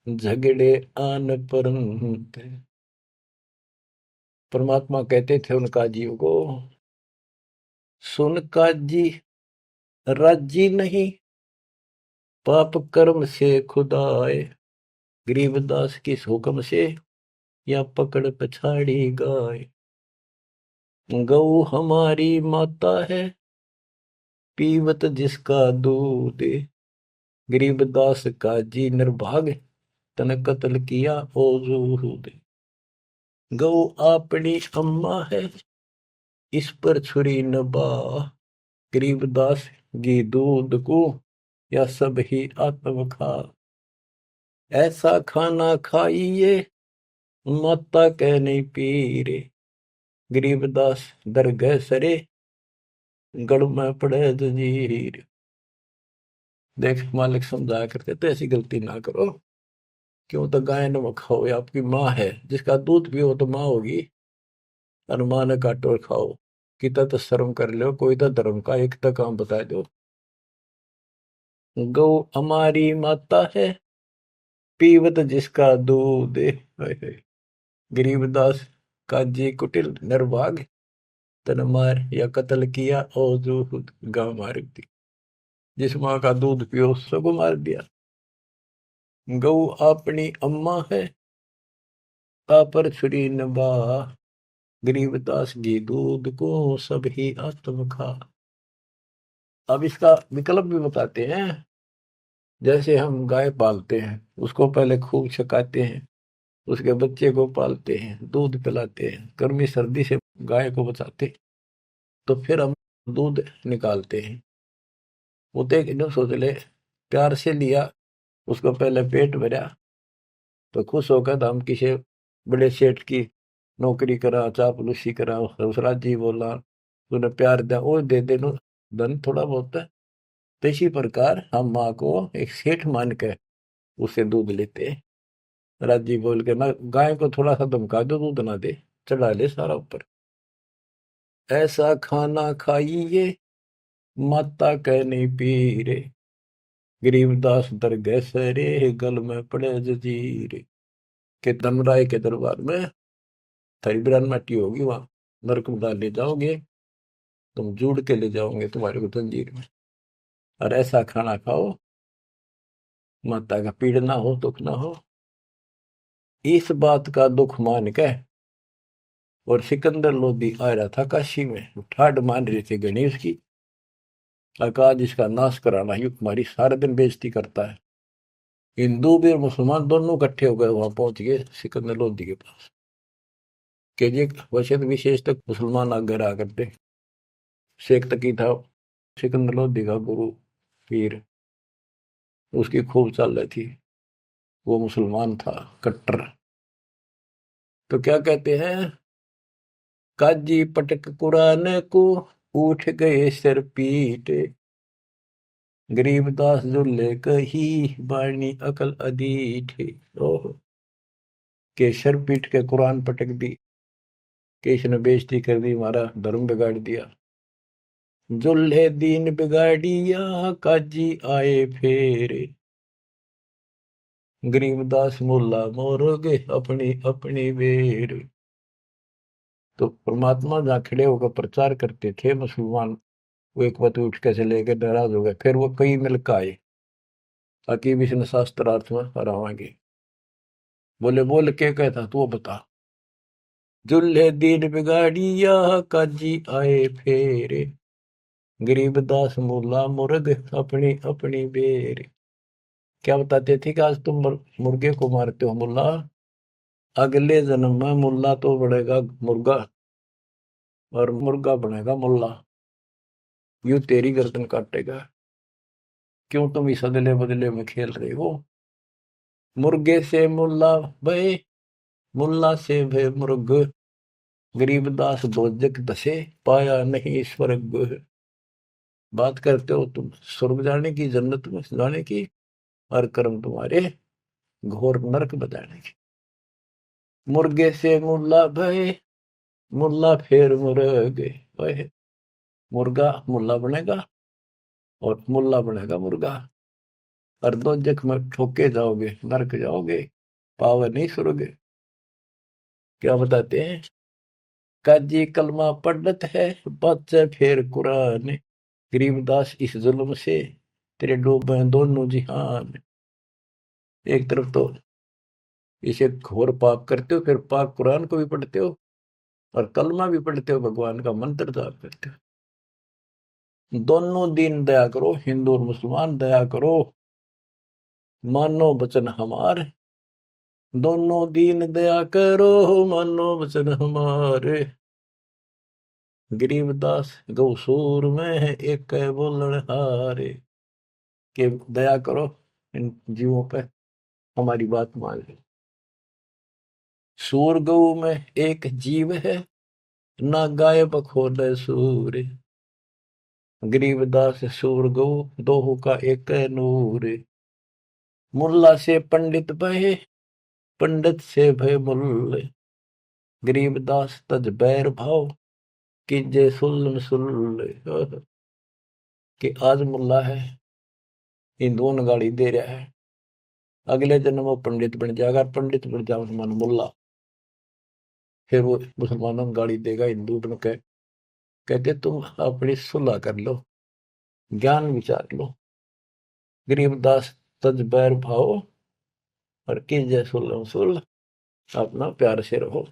झगड़े आन परंत। परमात्मा कहते थे उन काजियों को, सुन काजी राजी नहीं पाप कर्म से खुदाए, गरीबदास किस हुक्म से या पकड़ पछाड़ी गाय। गौ हमारी माता है पीवत जिसका दूध, गरीबदास का जी निर्भाग तन कत्ल किया ओ जूद। गौ अपनी अम्मा है इस पर छुरी न बा, गरीबदास जी दूध को या सब ही आत्म खा। ऐसा खाना खाइए माता कह नहीं पीरे, गरीबदास दरगह सरे गढ़ में पड़े जंजीर। देख मालिक समझाया करते तो ऐसी गलती ना करो, क्यों तो गाय न खाओ, ये आपकी माँ है, जिसका दूध पियो तो माँ होगी, और माँ ने काटो और खाओ। कितना तो शर्म कर लो, कोई तो धर्म का एक तो काम बता दो। गौ हमारी माता है पीवत जिसका दूध, गरीबदास काजी कुटिल निर्भाग तन मार या कत्ल किया और जो गांव मार दी। जिस माँ का दूध पियो सबको मार दिया। गौ अपनी अम्मा है पर छुरी नबा, गरीबदास घी दूध को सब ही आत्म खा। अब इसका विकल्प भी बताते हैं। जैसे हम गाय पालते हैं, उसको पहले खूब छकाते हैं, उसके बच्चे को पालते हैं, दूध पिलाते हैं, गर्मी सर्दी से गाय को बचाते, तो फिर हम दूध निकालते हैं। वो तो एक सोच ले, प्यार से लिया, उसको पहले पेट भरा, तो खुश होकर हम किसी बड़े सेठ की नौकरी करा, चापलूसी करा, दूसरा जी बोला, तूने प्यार दिया वो दे दे नो धन थोड़ा बहुत है। तो इसी प्रकार हम माँ को एक सेठ मान के उससे दूध लेते हैं। राजी बोल के ना, गाय को थोड़ा सा धमका दो, दूध ना दे, चढ़ा ले सारा ऊपर। ऐसा खाना खाइए माता कह नहीं पी रे, गरीबदास दरगह सरे गल में पड़े जजीर। के धमराय के दरबार में थारी बिरान माटी होगी, वहां नरक में डाल ले जाओगे, तुम जुड़ के ले जाओगे तुम्हारे को जंजीर में। और ऐसा खाना खाओ माता का पीड़ ना हो, दुख ना हो। इस बात का दुख मान के और सिकंदर लोधी आ रहा था काशी में, ठाड मान रहे थे गणेश की, अकाज इसका नाश कराना ही तुम्हारी सारे दिन बेइज्जती करता है। हिंदू भी और मुसलमान दोनों इकट्ठे हो गए, वहां पहुंच गए सिकंदर लोधी के पास, के जी वैसे तो विशेष तक मुसलमान आगे रहा करते, शेख तकी था सिकंदर लोधी का गुरु पीर, उसकी खूब चाल रही थी। वो मुसलमान था कट्टर। तो क्या कहते हैं, काजी पटक कुरान को, उठ गए सिर पीट, गरीबदास जुल्ले कही, बाणी अकल अदीठ। ओह, के सर पीट के कुरान पटक दी, कि इसने बेइज्जती कर दी, हमारा धर्म बिगाड़ दिया। जुल्हे दीन बिगाड़िया, काजी आए फेरे, गरीबदास मुल्ला मोरोगे अपनी अपनी बेर। तो परमात्मा जहाँ खड़े होकर प्रचार करते थे मुसलमान, वो एक बात उठ के चले गए, नाराज हो गए। फिर वो कई मिलकर आए, ताकि विष्णु शास्त्रार्थ में हरावांगे। बोले बोल के कहता तू बता। जुल्हे दीन बिगाड़िया, काजी आए फेरे, गरीबदास मुल्ला मुर्ग अपनी अपनी बेर। क्या बताते थे कि आज तुम मुर्गे को मारते हो मुल्ला, अगले जन्म में मुल्ला तो बनेगा मुर्गा, और मुर्गा बनेगा मुल्ला, यूं तेरी गर्दन काटेगा। क्यों तुम इस अदले बदले में खेल रहे हो। मुर्गे से मुल्ला भय, मुल्ला से भय मुर्ग, गरीबदास दोजक दसे, पाया नहीं स्वर्ग। बात करते हो तुम स्वर्ग जाने की, जन्नत में जाने की, और कर्म तुम्हारे घोर नरक बजाने की। मुर्गे से मुल्ला भय, मुल्ला फिर मुर्ग, भय मुर्गा मुल्ला बनेगा, और मुल्ला बनेगा मुर्गा, और दोजक में ठोके जाओगे, नरक जाओगे, पावर नहीं स्वर्ग। क्या बताते हैं, काजी कलमा पढ़त है, बच्चे फिर कुरान, गरीबदास इस जुल्म से तेरे डूबे दोनों जिहान। एक तरफ तो इसे घोर पाप करते हो, फिर पाक कुरान को भी पढ़ते हो, और कलमा भी पढ़ते हो, भगवान का मंत्र जाप करते हो। दोनों दीन दया करो, हिंदू और मुसलमान दया करो, मानो वचन हमारे, दोनों दीन दया करो, मानो वचन हमारे। गरीबदास गौसूर में है एक बोलन हारे, के दया करो इन जीवों पे, हमारी बात मान लो। सूर गऊ में एक जीव है, ना गाय बखोले सूर, गरीबदास सूर गऊ दोहू का एक नूर। मुल्ला से पंडित भय, पंडित से भय मुल्ल, गरीबदास तज बैर भाव, कीजे सुल्ल सुल्ल। कि आज मुल्ला है, हिंदुओं ने गाली दे रहा है, अगले जन्म वो पंडित बन जाएगा, पंडित बन जाओ मुसलमान मुल्ला, फिर वो मुसलमानों को गाली देगा हिंदू बन के। कहते तुम अपनी सुलह कर लो, ज्ञान विचार लो, गरीबदास तज बैर भाओ, और कीजे सुल्ल सुल्ल, अपना प्यार से रहो।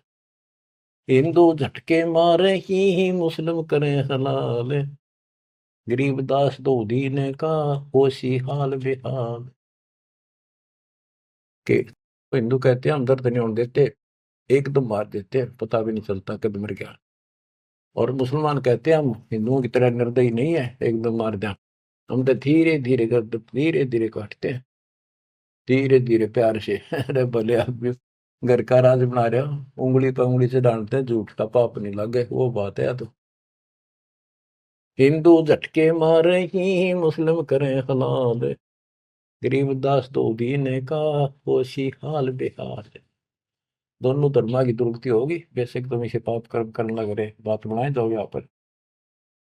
हिंदू झटके मारे ही मुस्लिम करें हलाल, गरीबदास दो दीने का होशी हाल बेहाल। के हिंदू कहते हैं हम दर्द नहीं होने देते, एकदम मार देते हैं, पता भी नहीं चलता कब मर गया। और मुसलमान कहते हैं हम हिंदुओं की तरह निर्दयी नहीं है, एकदम मार दें, हम तो धीरे धीरे कर, धीरे धीरे काटते हैं, धीरे धीरे प्यार से। अरे भले आप भी घर का राज बना रहे हो, उंगली पर उंगली से डांटते हैं, झूठ का पाप नहीं लगे, वो बात है। तो हिंदू झटके मारे ही मुस्लिम करें हलाल, गरीबदास तो दीने का होशी हाल बेहाल। दोनों धर्मा की दुर्गति होगी, बेशक तुम इसे पाप कर्म करने लग रहे, बात बनाए जाओ यहाँ पर।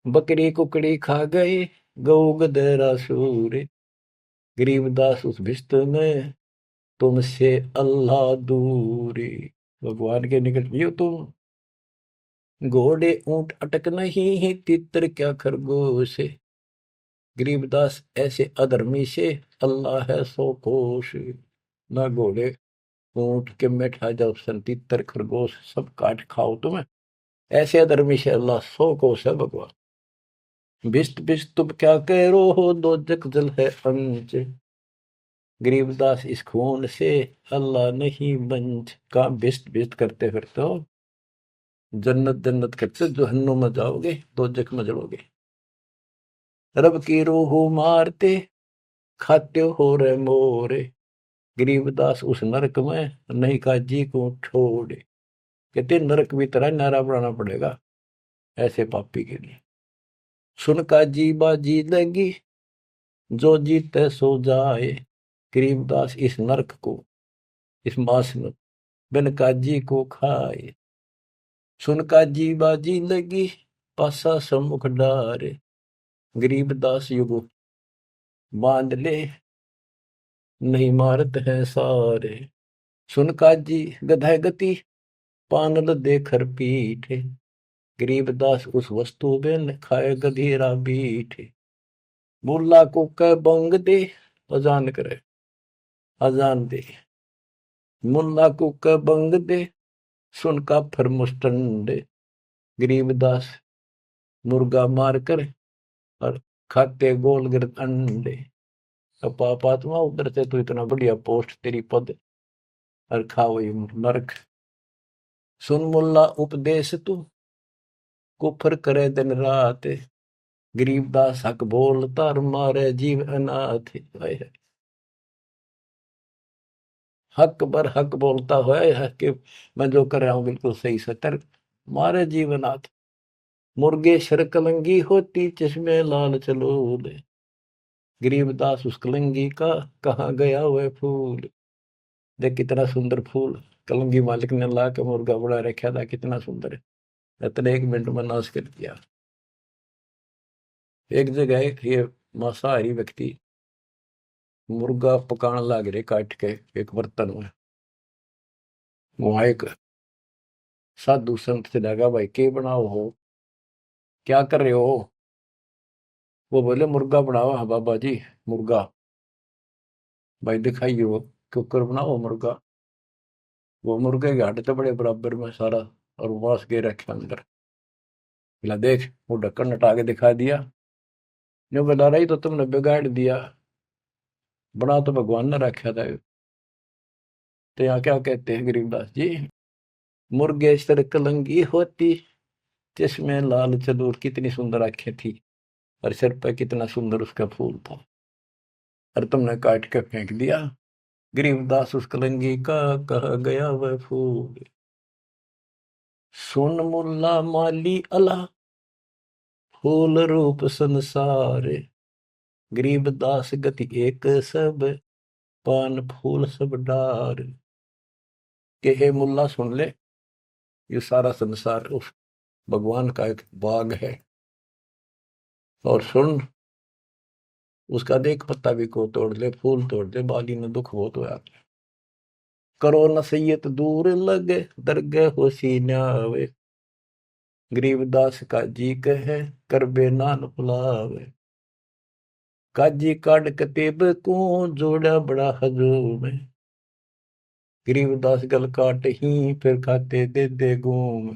बकरी कुकड़ी खा गए, गऊ गधेरा सूर, गरीबदास उस भिस्त में, तुमसे अल्लाह दूरी। भगवान के निकट भी हो तुम, घोड़े ऊंट अटक नहीं, तितर क्या खरगोश, गरीबदास ऐसे अधर्मी से अल्लाह है सो कोश। ना घोड़े ऊंट के बैठा जाओ, सन तितर खरगोश सब काट खाओ तुम्हें, ऐसे अधर्मी से अल्लाह सो कोश है भगवान। भिस्त भिस्त तुम क्या कह रो हो, दो जग जल है अंच, गरीबदास इस खून से अल्लाह नहीं बंच। का भिस्त भिस्त करते फिरते हो, जन्नत जन्नत करते जहन्नुम में जाओगे, दो जग में जलोगे। रब की रूह मारते खाते हो रे मोरे। गरीबदास उस नरक में नहीं काजी को छोड़े। कहते नरक भी तरह नारा बनाना पड़ेगा ऐसे पापी के लिए। सुन काजी बाजी लगी जो जीते सो जाए। गरीबदास इस नरक को, इस मास में बिन काजी को खाए। सुन काजी बाजी लगी पासा सम्मुख डारे। गरीबदास युग बांध ले नहीं मारत है सारे। सुन काजी गधा गति पानल देकर पीठे। गरीबदास उस वस्तु बिन खाए गधीरा बीठे। मुल्ला को कह बंग दे अजान करे, अजान दे। मुल्ला को कह बंग दे सुन का फिर मुस्टंडे। गरीबदास मुर्गा मार कर और खाते गोल गिरद अंडे। अब पापात्मा उधर से तो इतना बढ़िया पोस्ट तेरी पद और खाओ ये नरक। सुन मुल्ला उपदेश तू कुफर करे दिन रात। गरीबदास हक बोलता और मारे जीव अनाथ। हक बर हक बोलता है कि मैं जो कर रहा हूं बिल्कुल सही सतर मारे जीवनाथ। मुर्गे शर कलंगी होती चश्मे लाल चलो ले। गरीबदास उस कलंगी का कहाँ गया वह फूल। देख कितना सुंदर फूल कलंगी मालिक ने ला के मुर्गा बड़ा रखा था, कितना सुंदर है। इतने 1 मिनट में नाश कर दिया। एक जगह ये मांसाहारी व्यक्ति मुर्गा पकाने लग रहे काट के एक बर्तन में। वहां एक साधु संत से लगा भाई के बनाओ हो, क्या कर रहे हो। वो बोले मुर्गा बनाओ। हाँ बाबा जी मुर्गा। भाई दिखाइए वो कुकर बनाओ मुर्गा। वो मुर्गे के हड्डी तो बड़े बराबर में सारा और मांस के रखे अंदर। बोला देख वो ढक्कन हटा के दिखा दिया। जो बता रही तो तुमने बिगाड़ दिया, बना तो भगवान ने रखा था। तो यहाँ क्या कहते हैं गरीबदास जी। मुर्गे सर कलंगी होती जिसमें लाल चदूर, कितनी सुंदर आंखें थी और सिर पर कितना सुंदर उसका फूल था और तुमने काट के फेंक दिया। गरीबदास उस कलंगी का कहा गया वह फूल। सुन मुल्ला माली अला फूल रूप संसार। गरीबदास गति एक सब पान फूल सब डार। के हे मुल्ला सुन ले, ये सारा संसार उस भगवान का एक बाग है। और सुन उसका देख पत्ता भी को तोड़ ले, फूल तोड़ ले, बाली ने दुख बहुत होया। करो नसीहत दूर लगे दरगह होशी न्यावे। गरीबदास काजी कहे करबे नान भुलावे। काजी काट कतेब को जोड़ा बड़ा हजूम। गरीबदास गल काट ही फिर खाते दे दे घूम।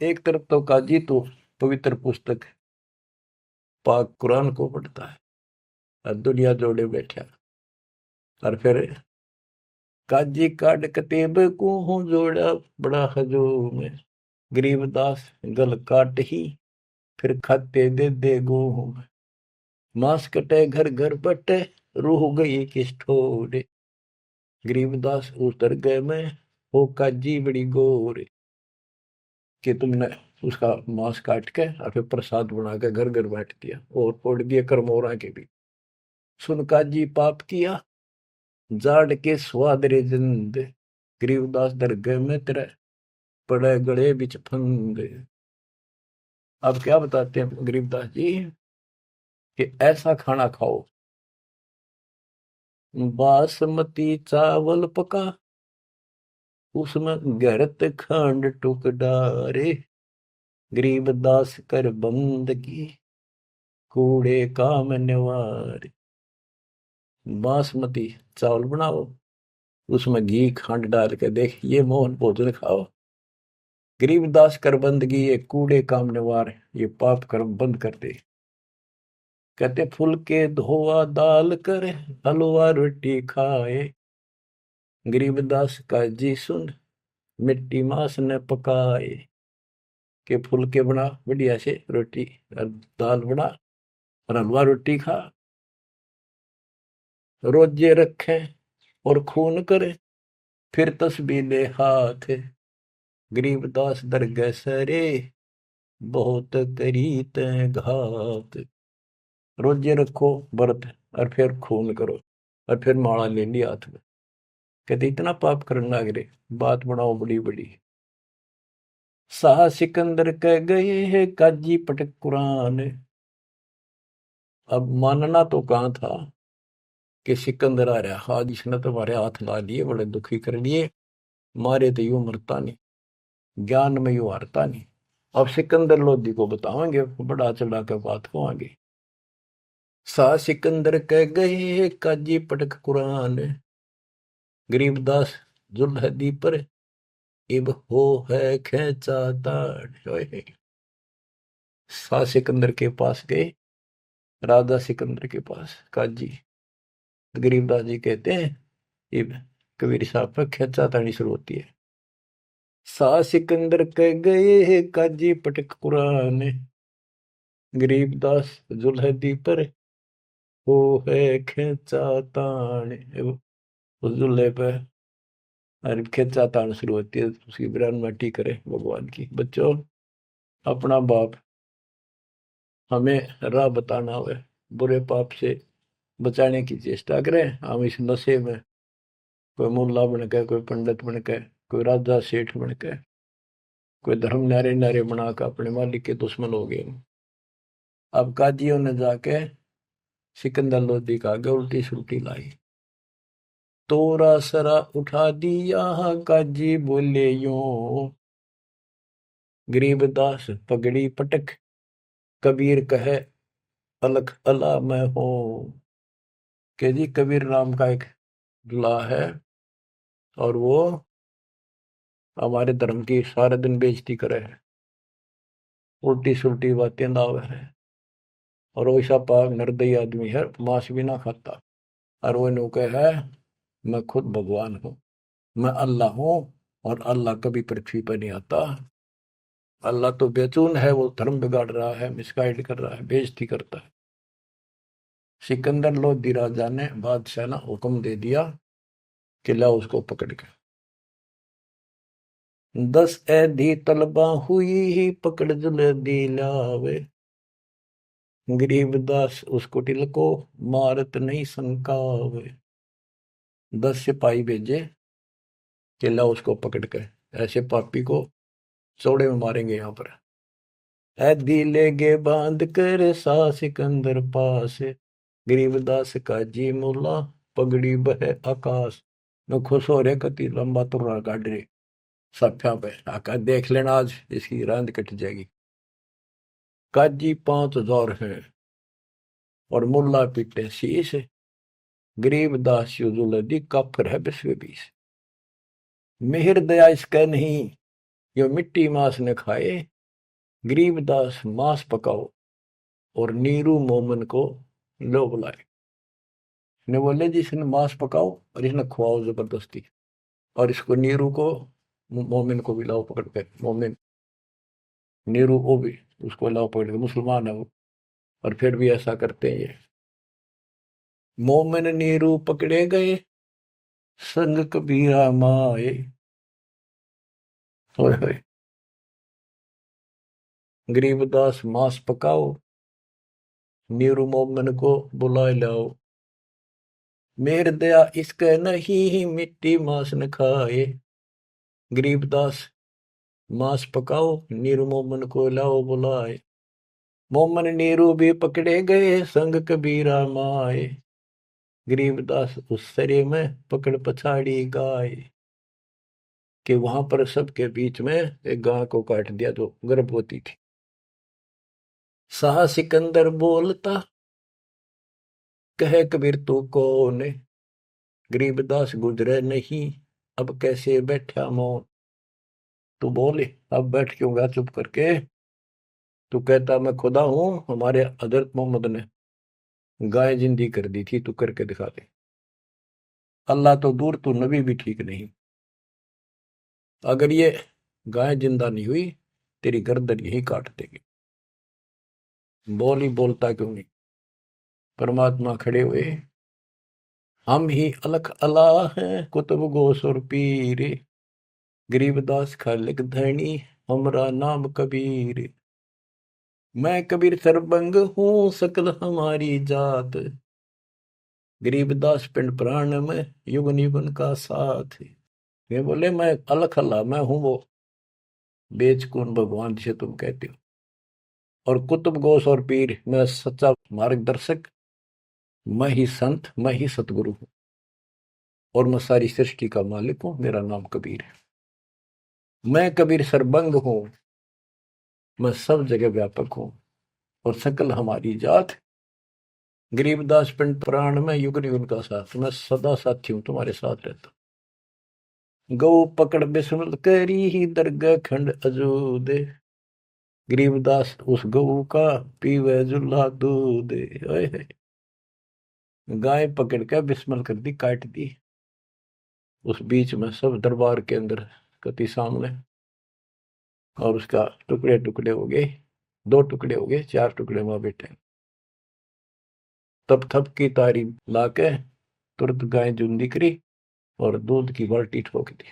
एक तरफ तो काजी तो पवित्र पुस्तक पाक कुरान को पढ़ता है और दुनिया जोड़े बैठा। और फिर काजी काट कतेब को जोड़ा बड़ा हजूम। गरीबदास गल काट ही फिर खाते दे दे घूम। मांस कटे घर घर बटे रूह गई किस ठोरे। गरीबदास उस दरगाह में हो काजी बड़ी गोरे। कि तुमने उसका मांस काट के और फिर प्रसाद बना के घर घर बांट दिया और फोड़ दिए करमोरा के भी। सुन काजी पाप किया जाड़ के स्वाद रे जिंद। गरीबदास दरगाह में तेरे पड़े गड़े बिच फंद। अब क्या बताते हैं गरीबदास जी कि ऐसा खाना खाओ बासमती चावल पका उसमें गरत खंड टुक डारे। गरीबदास कर बंद की कूड़े काम निवार। बासमती चावल बनाओ उसमें घी खंड डाल के देख ये मोहन भोजन खाओ। गरीबदास कर बंदगी ये कूड़े काम निवार, ये पाप कर्म बंद कर दे। कहते फुलके धोआ दाल कर हलवा रोटी खाए। गरीबदास का जी सुन मिट्टी मांस ने पकाए। के फुलके बना बढ़िया से रोटी और दाल बना और हलवा रोटी खा, रोजे रखे और खून करे, फिर तस्बीह ले हाथ, गरीबदास दरगह सरे, बहुत करी तै घात। रोजे रखो व्रत और फिर खून करो और फिर माला ले ली हाथ में। कहते इतना पाप करने लग रहे, बात बनाओ बड़ी बड़ी। शाह सिकंदर कह गए है काजी पटक कुरान। अब मानना तो कहाँ था कि सिकंदर आ रहा, हाज इसने तो हमारे हाथ ला लिए, बड़े दुखी कर लिए, मारे तो यूं मरता नहीं, ज्ञान में यूं हारता नहीं। अब सिकंदर लोधी को बताओगे, बड़ा चढ़ा कर बात को आगे। शाह सिकंदर कह गए है काजी पटक कुरान, गरीबदास जुल्हदी पर इब हो है खेचा ताड़। शाह सिकंदर के पास गए, राजा सिकंदर के पास काजी। गरीबदास जी कहते हैं इब कबीर साहब पर खेचा ताड़ी शुरू होती है। शाह सिकंदर कह गए है काजी पटक कुरान, गरीबदास जुल्हदी पर हो है खेचा ताड़। उस जुल्हे पर अरे खेचा ताड़ शुरू होती है, उसकी बिरान माटी करे भगवान की। बच्चों, अपना बाप हमें राह बताना हुए, बुरे पाप से बचाने की चेष्टा करें। हम इस नशे में कोई मुल्ला बन के, कोई पंडित बन के, कोई राजा सेठ बन के, कोई धर्म नारे नारे बना कर अपने मालिक के दुश्मन हो गए। अब काजियों ने जाके सिकंदर लोधी का आगे उल्टी सुल्टी लाई। तोरा सरा उठा दिया काजी बोले यूं, गरीबदास पगड़ी पटक, कबीर कहे अलख अला मैं हूं। के जी कबीर नाम का एक दूल्हा है और वो हमारे धर्म की सारे दिन बेइज्जती करे है, उल्टी सुल्टी बातें लावे है, और वैसा पाक निर्दयी आदमी है, मांस भी ना खाता। और वो नु है मैं खुद भगवान हूँ, मैं अल्लाह हूँ, और अल्लाह कभी पृथ्वी पर नहीं आता। अल्लाह तो बेचून है, वो धर्म बिगाड़ रहा है, मिसगाइड कर रहा है, बेइज्जती करता है। सिकंदर लोधी राजा ने बादशाह ने हुक्म दे दिया कि लाओ उसको पकड़ के। 10 ऐधी तलबा हुई ही पकड़ जुल्हदी लावे, गरीबदास उस कुटिल को मारत नहीं संकावे। 10 सिपाही भेजे कि लाओ उसको पकड़ के, ऐसे पापी को चौड़े में मारेंगे यहाँ पर। ऐदी लेगे बांध कर सा सिकंदर पास, गरीबदास का जी मुल्ला पगड़ी बह आकाश। न खुश हो रहे, कति लंबा तुर्रा काट रहे सफ्या पे, आका देख लेना आज इसकी रांद कट जाएगी। काजी 5000 है और मुल्ला पीटे शीश, गरीबदास युजुलदी काफिर है 20 मेहर दया इसका नहीं, यो मिट्टी मांस न खाए, गरीबदास मांस पकाओ और नीरू मोमन को लो बुलाए। ने बोले जी इसने मांस पकाओ और इसने खुआओ जबरदस्ती, और इसको नीरू को मोमिन को भी लाओ पकड़ के। मोमिन नीरू वो भी उसको लाओ पकड़ के, मुसलमान है वो, और फिर भी ऐसा करते हैं ये। मोमिन नीरू पकड़े गए, संग कबीरा माए। होए होए, गरीबदास मांस पकाओ, नीरू मोमिन को बुलाए लाओ। मेर दया इसके नहीं, मिट्टी मांस न खाए, गरीबदास मांस पकाओ, नीरू मोमन को लाओ बुलाए। मोमन नीरू भी पकड़े गए, संग कबीरा माए, गरीबदास उस सरे में पकड़ पछाड़ी गाय। कि वहां पर सबके बीच में एक गाय को काट दिया जो गर्भवती थी। शाह सिकंदर बोलता, कहे कबीर तू कौन, गरीबदास गुजरे नहीं, अब कैसे बैठा मौन। तू बोले, अब बैठ क्यों गया चुप करके। तू कहता मैं खुदा हूं, हमारे हजरत मोहम्मद ने गाय जिंदी कर दी थी, तू करके दिखा दे। अल्लाह तो दूर, तू नबी भी ठीक नहीं। अगर ये गाय जिंदा नहीं हुई, तेरी गर्दन यही काट देगी। बोल ही बोलता क्यों नहीं। परमात्मा खड़े हुए, हम ही अलख अला हैं कुतुब गोस और पीर, गरीबदास खालिक धनी हमरा नाम कबीर। मैं कबीर सरबंग हूँ सकल हमारी जात, गरीबदास पिंड प्राण में युगन युगन का साथ। ये बोले मैं अलख अल्लाह, मैं हूं वो बेचकुन भगवान जिसे तुम कहते हो, और कुतुब गोस और पीर, मैं सच्चा मार्गदर्शक, मैं ही संत, मैं ही सतगुरु हूं, और मैं सारी सृष्टि का मालिक हूं, मेरा नाम कबीर है। मैं कबीर सरबंग हूं, मैं सब जगह व्यापक हूं, और सकल हमारी जात, गरीबदास पिंड प्राण में युग युग का साथ, मैं सदा साथी हूं, तुम्हारे साथ रहता हूं। गौ पकड़ बिस्मल करी ही दरगाह खंड अजूद, गरीबदास उस गऊ का पीवे जुल्ला दूध। गाय पकड़ के बिस्मल कर दी, काट दी, उस बीच में सब दरबार के अंदर कति सामने, और उसका टुकड़े टुकड़े हो गए, 2 टुकड़े हो गए, 4 टुकड़े वहां बैठे। तब थप की तारी लाके तुरंत गाय जूंदी करी और दूध की बाल्टी ठोक दी।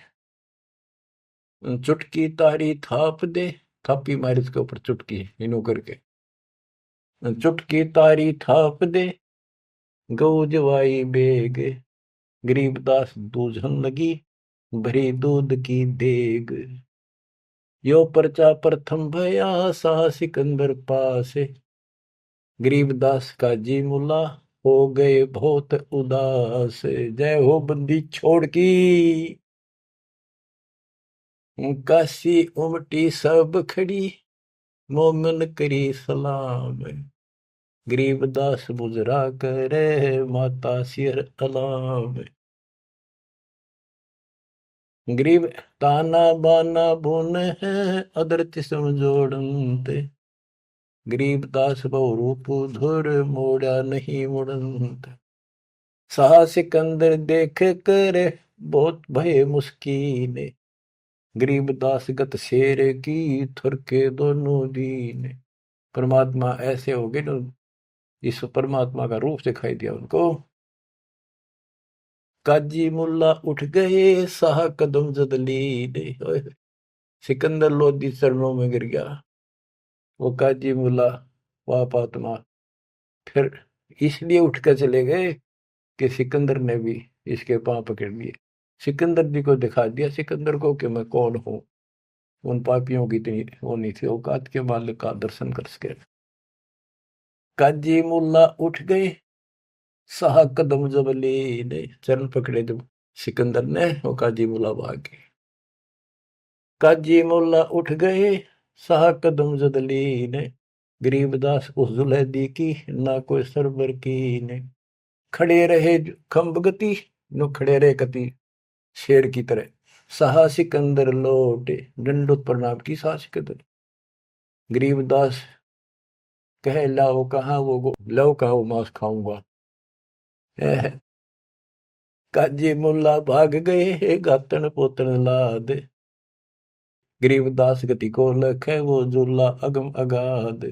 चुटकी तारी थाप दे, थापी मारी उसके ऊपर चुटकी इनो करके, चुटकी तारी थाप दे, गऊ जवाई बेग, गरीबदास दूझन लगी भरी दूध की देग। यो परचा प्रथम भया साह सिकंदर पास, गरीबदास का जी मुला हो गए बहुत उदास। जय हो बंदी छोड़ की, काशी उमटी सब खड़ी, मोमन करी सलाम, गरीबदास बुजरा करे माता सिर अलाम। गरीब ताना बाना बुन है अदरत समझोड़ते, गरीबदास बहुरूप धुर मोड़ा नहीं मुड़ंत। साह सिकंदर देख कर बहुत भय मुस्कीन, गरीबदास गत शेर की थुर के दोनों दीन। परमात्मा ऐसे हो गए, जो इस परमात्मा का रूप दिखाई दिया उनको। काजी मुल्ला उठ गए साह कदम जदलीन, सिकंदर लोधी चरणों में गिर गया। वो काजी मुल्ला पाप आत्मा फिर इसलिए उठ कर चले गए कि सिकंदर ने भी इसके पांव पकड़ लिए, सिकंदर जी को दिखा दिया सिकंदर को कि मैं कौन हूं। उन पापियों की इतनी वो नहीं थी औकात के मालिक का दर्शन कर सके। काजी मुल्ला उठ गए साह कदम जबली ने, चरण पकड़े जब सिकंदर ने, वो काजी मुल्ला भाग गए। काजी मुल्ला उठ गए साह कदम जदली ने, गरीबदास उस जुलैदी की ना कोई सरबर की ने। खड़े रहे खम्ब गति, नो खड़े रहे कति शेर की तरह। साहा सिकंदर लौटे, दंडोत प्रणाम की साहा सिकंदर। गरीबदास कहे लाओ कहाँ वो, लाओ कहाँ वो मांस खाऊंगा। काजी मुल्ला भाग गए गातन पोतन लाद, गरीबदास गति को लखे वो झूला अगम अगाध।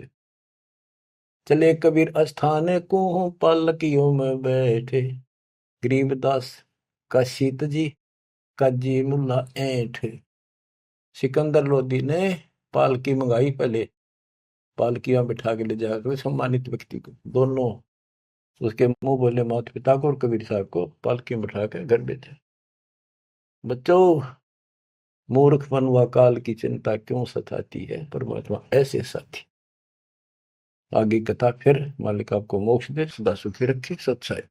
चले कबीर अस्थान को पालकियों में बैठे, गरीबदास का शीत जी काजी मुल्ला ऐठ। सिकंदर लोधी ने पालकी मंगाई, पहले पालकियां बिठा के ले जाकर सम्मानित व्यक्ति को, दोनों उसके मुंह बोले माता पिता को और कबीर साहब को पालकी में बिठा कर घर भेजा। बच्चों, मूर्खपन व काल की चिंता क्यों सताती है, परमात्मा ऐसे साथी। आगे कथा फिर, मालिक आपको मोक्ष दे, सदा सुखी रखे, सत्साई।